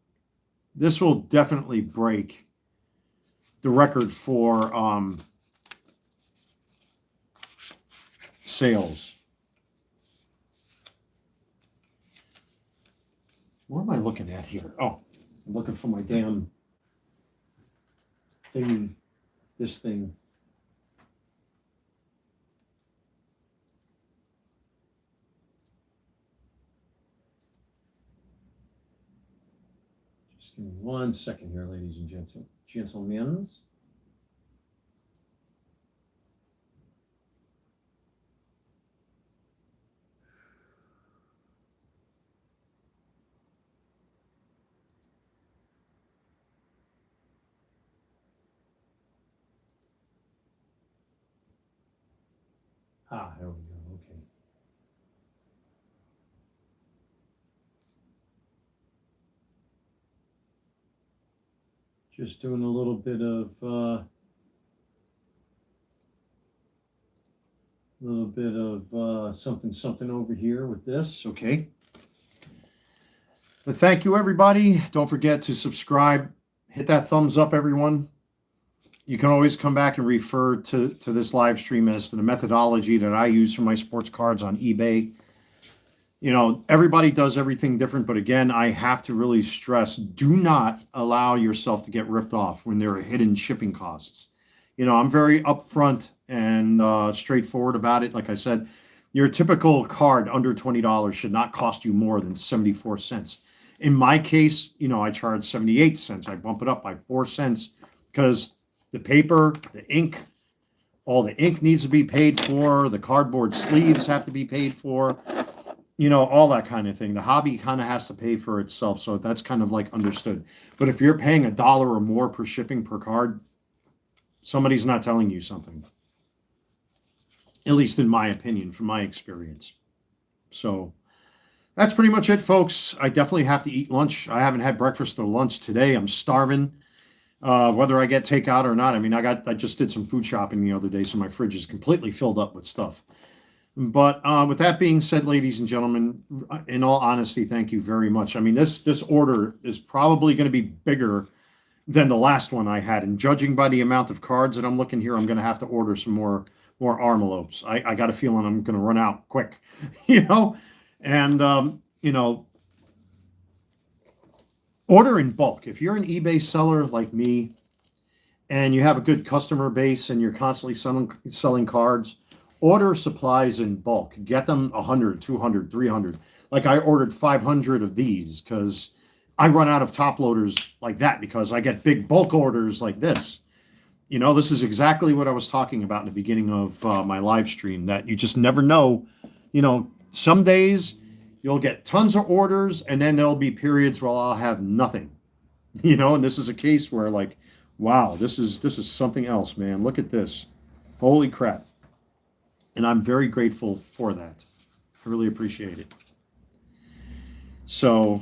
This will definitely break the record for sales. What am I looking at here? Oh, I'm looking for my damn thingy. This thing. Just give me 1 second here, ladies and gentlemen. There we go. Okay. Just doing a little bit of something over here with this. Okay. But thank you, everybody. Don't forget to subscribe. Hit that thumbs up, everyone. You can always come back and refer to this live stream as to the methodology that I use for my sports cards on eBay. You know, everybody does everything different, but again, I have to really stress, do not allow yourself to get ripped off when there are hidden shipping costs. You know, I'm very upfront and straightforward about it. Like I said, your typical card under $20 should not cost you more than 74 cents. In my case, you know, I charge 78 cents. I bump it up by 4 cents because the paper, the ink, all the ink needs to be paid for. The cardboard sleeves have to be paid for. You know, all that kind of thing. The hobby kind of has to pay for itself. So that's kind of like understood. But if you're paying $1 or more per shipping per card, somebody's not telling you something. At least in my opinion, from my experience. So that's pretty much it, folks. I definitely have to eat lunch. I haven't had breakfast or lunch today. I'm starving. Whether I get takeout or not, I mean, I just did some food shopping the other day, so my fridge is completely filled up with stuff. But with that being said, ladies and gentlemen, in all honesty, thank you very much. I mean, this order is probably going to be bigger than the last one I had. And judging by the amount of cards that I'm looking here, I'm going to have to order some more envelopes. I got a feeling I'm going to run out quick, you know? And, you know, order in bulk. If you're an eBay seller like me and you have a good customer base and you're constantly selling cards, Order supplies in bulk. Get them 100, 200, 300. Like I ordered 500 of these because I run out of top loaders like that because I get big bulk orders like this. You know, this is exactly what I was talking about in the beginning of my live stream, that you just never know. You know, some days you'll get tons of orders and then there'll be periods where I'll have nothing. You know, and this is a case where like, wow, this is something else, man. Look at this. Holy crap. And I'm very grateful for that. I really appreciate it. So,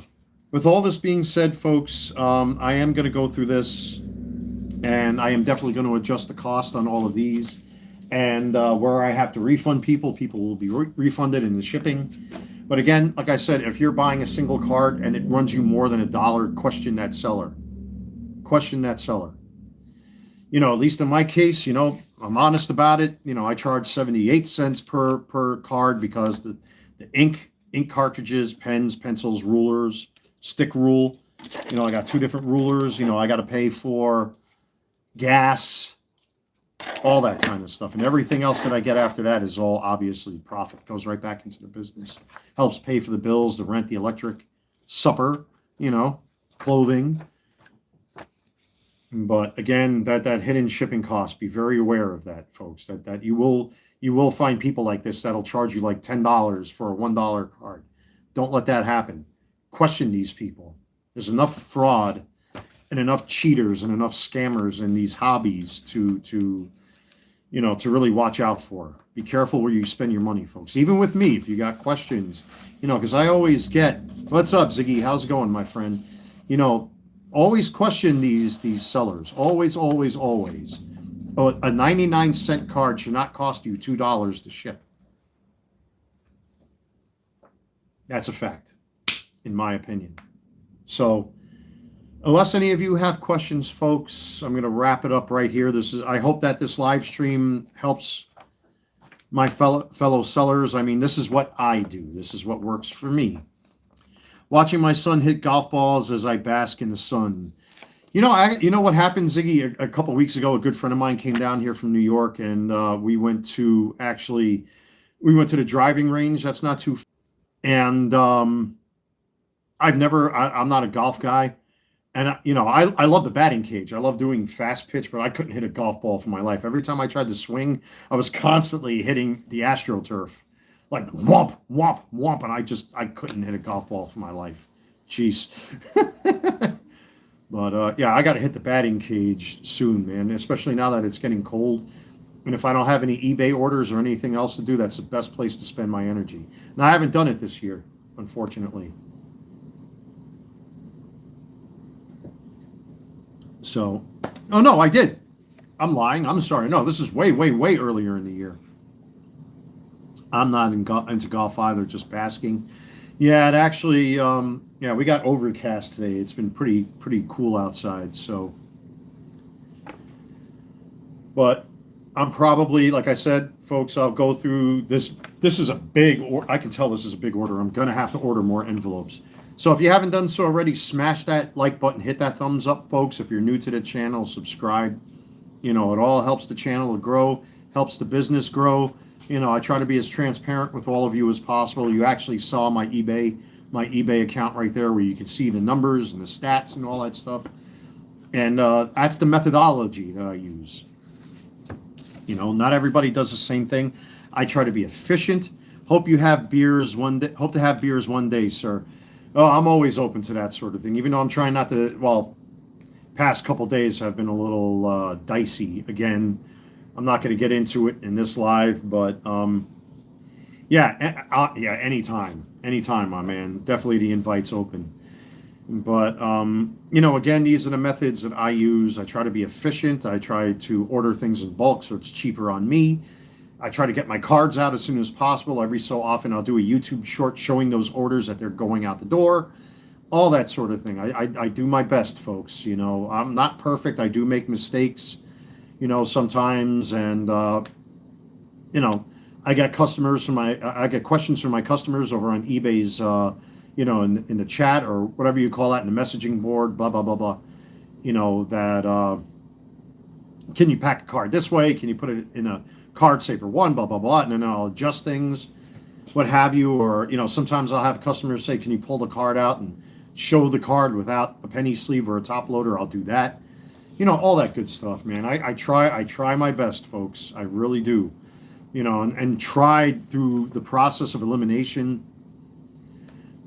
with all this being said, folks, I am going to go through this, and I am definitely going to adjust the cost on all of these. And where I have to refund people, people will be refunded in the shipping. But again, like I said, if you're buying a single card and it runs you more than $1, question that seller. Question that seller. You know, at least in my case, you know, I'm honest about it. You know, I charge 78 cents per card because the ink cartridges, pens, pencils, rulers, stick rule. You know, I got 2 different rulers. You know, I got to pay for gas, all that kind of stuff. And everything else that I get after that is all obviously profit. Goes right back into the business. Helps pay for the bills, the rent, the electric, supper, you know, clothing. But again, that hidden shipping cost, be very aware of that, folks. That you will find people like this that'll charge you like $10 for a $1 card. Don't let that happen. Question these people. There's enough fraud and enough cheaters and enough scammers in these hobbies to you know, to really watch out for. Be careful where you spend your money, folks. Even with me, if you got questions, you know, because I always get, what's up, Ziggy? How's it going, my friend? You know, always question these sellers. Always, always, always. Oh, a 99-cent card should not cost you $2 to ship. That's a fact, in my opinion. So, unless any of you have questions, folks, I'm going to wrap it up right here. I hope that this live stream helps my fellow sellers. I mean, this is what I do. This is what works for me. Watching my son hit golf balls as I bask in the sun. You know what happened, Ziggy? A couple of weeks ago, a good friend of mine came down here from New York, and we went to the driving range. That's not too. And I'm not a golf guy. And, you know, I love the batting cage. I love doing fast pitch, but I couldn't hit a golf ball for my life. Every time I tried to swing, I was constantly hitting the AstroTurf. Like, whomp, whomp, whomp. And I couldn't hit a golf ball for my life. Jeez. But, yeah, I got to hit the batting cage soon, man, especially now that it's getting cold. And if I don't have any eBay orders or anything else to do, that's the best place to spend my energy. Now, I haven't done it this year, unfortunately. So, oh no, I did. I'm lying. I'm sorry. No, this is way, way, way earlier in the year. I'm not into golf either, just basking. Yeah, it actually, yeah, we got overcast today. It's been pretty cool outside. So, but I'm probably, like I said, folks, I'll go through this. This is a big, I can tell this is a big order. I'm going to have to order more envelopes. So if you haven't done so already, smash that like button, hit that thumbs up, folks. If you're new to the channel, subscribe. You know, it all helps the channel to grow, helps the business grow. You know, I try to be as transparent with all of you as possible. You actually saw my eBay account right there where you can see the numbers and the stats and all that stuff. And that's the methodology that I use. You know, not everybody does the same thing. I try to be efficient. Hope you have beers one day. Hope to have beers one day, sir. Oh, I'm always open to that sort of thing, even though I'm trying not to, well, past couple days have been a little dicey. Again, I'm not going to get into it in this live, but yeah, anytime, my man. Definitely the invite's open. But, you know, again, these are the methods that I use. I try to be efficient. I try to order things in bulk so it's cheaper on me. I try to get my cards out as soon as possible. Every so often, I'll do a YouTube short showing those orders that they're going out the door. All that sort of thing. I do my best, folks. You know, I'm not perfect. I do make mistakes, you know, sometimes. And, you know, I get questions from my customers over on eBay's, you know, in the chat or whatever you call that, in the messaging board, blah, blah, blah, blah. You know, that, can you pack a card this way? Can you put it in a card saver 1, blah, blah, blah, and then I'll adjust things, what have you, or, sometimes I'll have customers say, can you pull the card out and show the card without a penny sleeve or a top loader? I'll do that. All that good stuff, man. I try my best, folks. I really do. And try through the process of elimination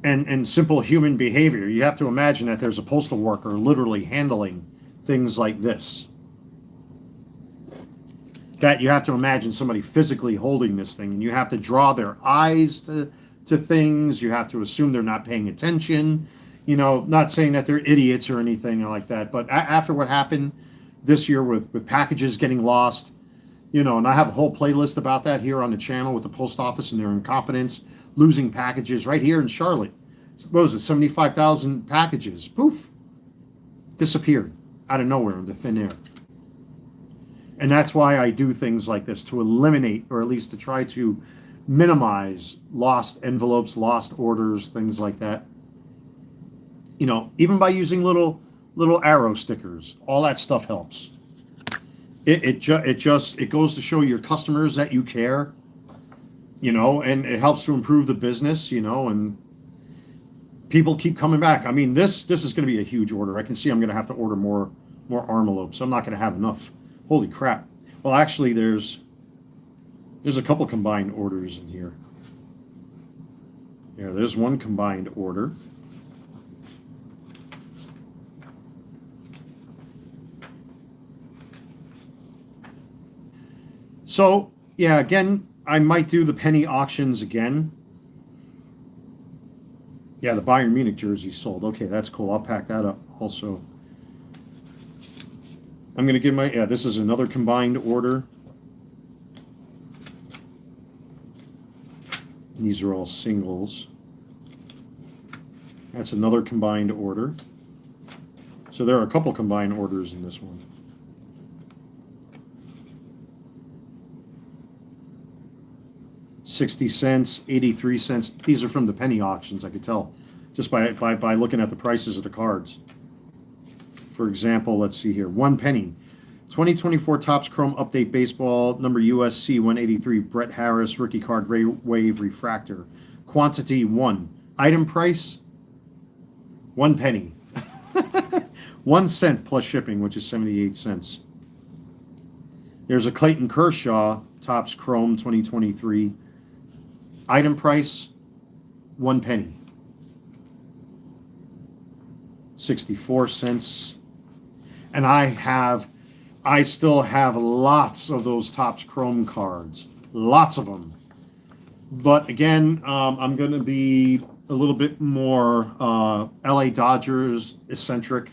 and simple human behavior. You have to imagine that there's a postal worker literally handling things like this. That you have to imagine somebody physically holding this thing, and you have to draw their eyes to things. You have to assume they're not paying attention. Not saying that they're idiots or anything like that, but after what happened this year with packages getting lost, and I have a whole playlist about that here on the channel with the post office and their incompetence, losing packages right here in Charlotte. What was it, 75,000 packages, poof, disappeared out of nowhere into thin air. And that's why I do things like this, to eliminate, or at least to try to minimize lost envelopes, lost orders, things like that. Even by using little arrow stickers, all that stuff helps. It goes to show your customers that you care, and it helps to improve the business, and people keep coming back. I mean, this is going to be a huge order. I can see I'm going to have to order more envelopes. I'm not going to have enough. Holy crap. Well, actually, there's a couple combined orders in here. Yeah, there's one combined order. So, yeah, again, I might do the penny auctions again. Yeah, the Bayern Munich jersey sold. Okay, that's cool. I'll pack that up also. I'm going to give this is another combined order. These are all singles. That's another combined order. So there are a couple combined orders in this one. $0.60, 83 cents. These are from the penny auctions, I could tell, just by looking at the prices of the cards. For example, let's see here. 1 penny. 2024 Topps Chrome Update Baseball, number USC 183, Brett Harris, rookie card, Ray Wave Refractor. Quantity 1. Item price, 1 penny. 1 cent plus shipping, which is 78 cents. There's a Clayton Kershaw, Topps Chrome 2023. Item price, 1 penny. 64 cents. And I still have lots of those Topps Chrome cards. Lots of them. But again, I'm going to be a little bit more LA Dodgers eccentric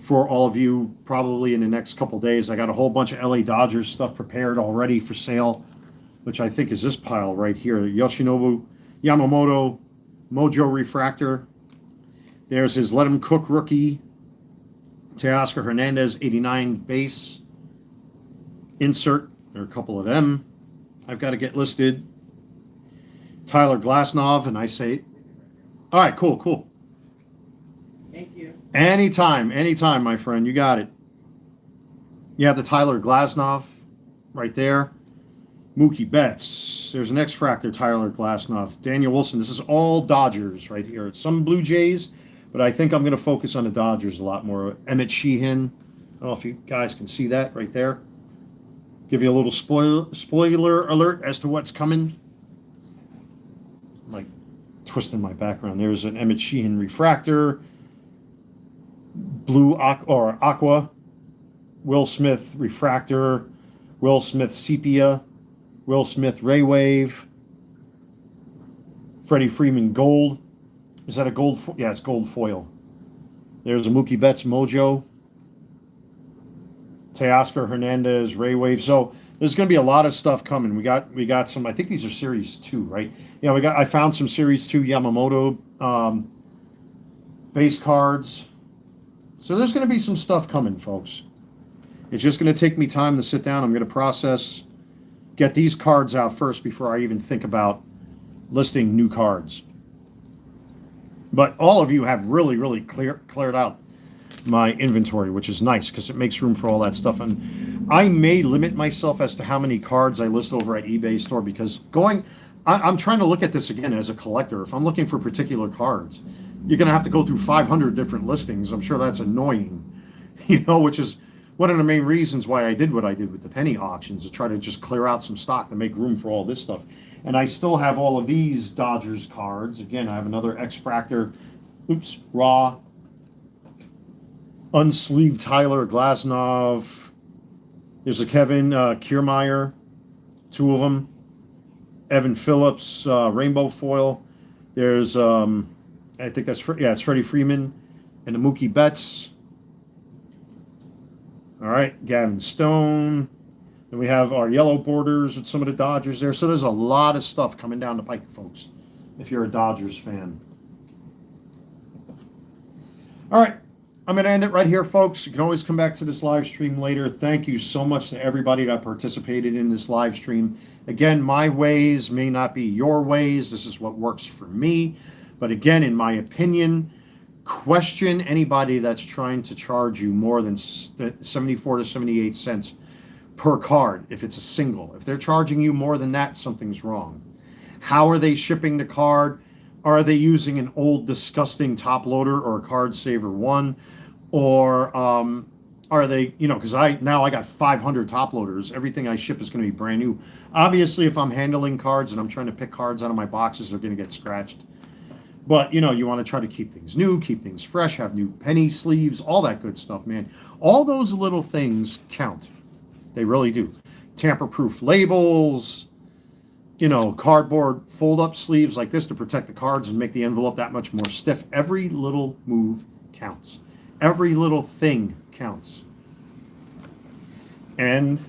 for all of you probably in the next couple days. I got a whole bunch of LA Dodgers stuff prepared already for sale, which I think is this pile right here. Yoshinobu Yamamoto Mojo Refractor. There's his Let Him Cook rookie. Teoscar Hernandez 89 base. Insert. There are a couple of them I've got to get listed. Tyler Glasnow, and I say, all right, cool. Thank you. Anytime, my friend. You got it. You have the Tyler Glasnow right there. Mookie Betts. There's an X-Fractor Tyler Glasnow. Daniel Wilson. This is all Dodgers right here. Some Blue Jays, but I think I'm going to focus on the Dodgers a lot more. Emmett Sheehan. I don't know if you guys can see that right there. Give you a little spoiler alert as to what's coming. I'm like twisting my background. There's an Emmett Sheehan Refractor. Blue Aqua. Will Smith Refractor. Will Smith Sepia. Will Smith Ray Wave. Freddie Freeman Gold. Is that a gold? Yeah, it's gold foil. There's a Mookie Betts Mojo. Teoscar Hernandez Ray Wave. So there's going to be a lot of stuff coming. We got some. I think these are Series 2, right? Yeah, I found some Series 2 Yamamoto base cards. So there's going to be some stuff coming, folks. It's just going to take me time to sit down. I'm going to process, get these cards out first before I even think about listing new cards. But all of you have really cleared out my inventory, which is nice because it makes room for all that stuff. And I may limit myself as to how many cards I list over at eBay store, because I'm trying to look at this again as a collector. If I'm looking for particular cards, you're going to have to go through 500 different listings. I'm sure that's annoying, which is one of the main reasons why I did what I did with the penny auctions, to try to just clear out some stock to make room for all this stuff. And I still have all of these Dodgers cards. Again, I have another X-Fractor, raw, unsleeved Tyler Glasnow. There's a Kevin Kiermaier, 2 of them. Evan Phillips, rainbow foil. There's, I think it's Freddie Freeman and the Mookie Betts. All right, Gavin Stone. Then we have our yellow borders with some of the Dodgers there. So there's a lot of stuff coming down the pike, folks, if you're a Dodgers fan. All right, I'm going to end it right here, folks. You can always come back to this live stream later. Thank you so much to everybody that participated in this live stream. Again, my ways may not be your ways. This is what works for me. But again, in my opinion, question anybody that's trying to charge you more than 74 to 78 cents per card if it's a single. If they're charging you more than that, something's wrong. How are they shipping the card? Are they using an old, disgusting top loader or a Card Saver 1? Or are they, because I got 500 top loaders. Everything I ship is going to be brand new. Obviously, if I'm handling cards and I'm trying to pick cards out of my boxes, they're going to get scratched. But, you want to try to keep things new, keep things fresh, have new penny sleeves, all that good stuff, man. All those little things count. They really do. Tamper-proof labels, cardboard fold-up sleeves like this to protect the cards and make the envelope that much more stiff. Every little move counts. Every little thing counts. And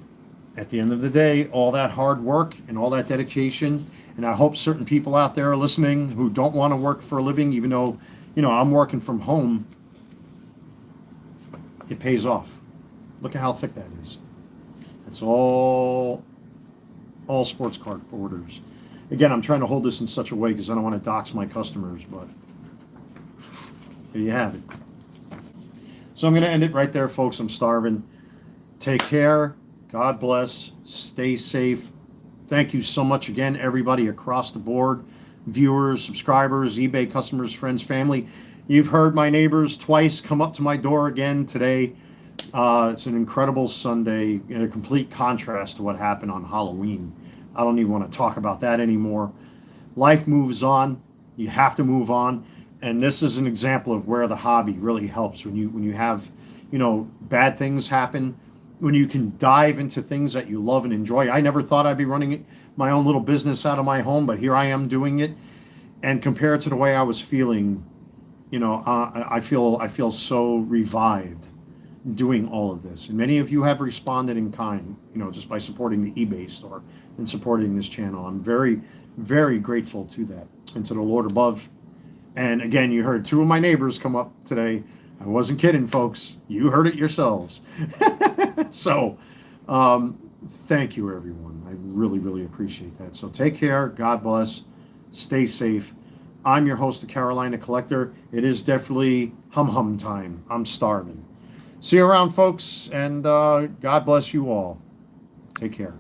at the end of the day, all that hard work and all that dedication, and I hope certain people out there are listening who don't want to work for a living, even though, I'm working from home, it pays off. Look at how thick that is. It's all sports card orders. Again, I'm trying to hold this in such a way because I don't want to dox my customers, but there you have it. So I'm going to end it right there, folks. I'm starving. Take care. God bless. Stay safe. Thank you so much again, everybody across the board. Viewers, subscribers, eBay customers, friends, family. You've heard my neighbors twice come up to my door again today. It's an incredible Sunday, in a complete contrast to what happened on Halloween. I don't even want to talk about that anymore. Life moves on. You have to move on. And this is an example of where the hobby really helps. When you have, bad things happen, when you can dive into things that you love and enjoy. I never thought I'd be running my own little business out of my home, but here I am doing it. And compared to the way I was feeling, I feel so revived doing all of this. And many of you have responded in kind, just by supporting the eBay store and supporting this channel. I'm very, very grateful to that, and to the Lord above. And again, you heard 2 of my neighbors come up today. I wasn't kidding, folks. You heard it yourselves. So, thank you, everyone. I really, really appreciate that. So take care. God bless. Stay safe. I'm your host, the Carolina Collector. It is definitely hum time. I'm starving. See you around, folks, and God bless you all. Take care.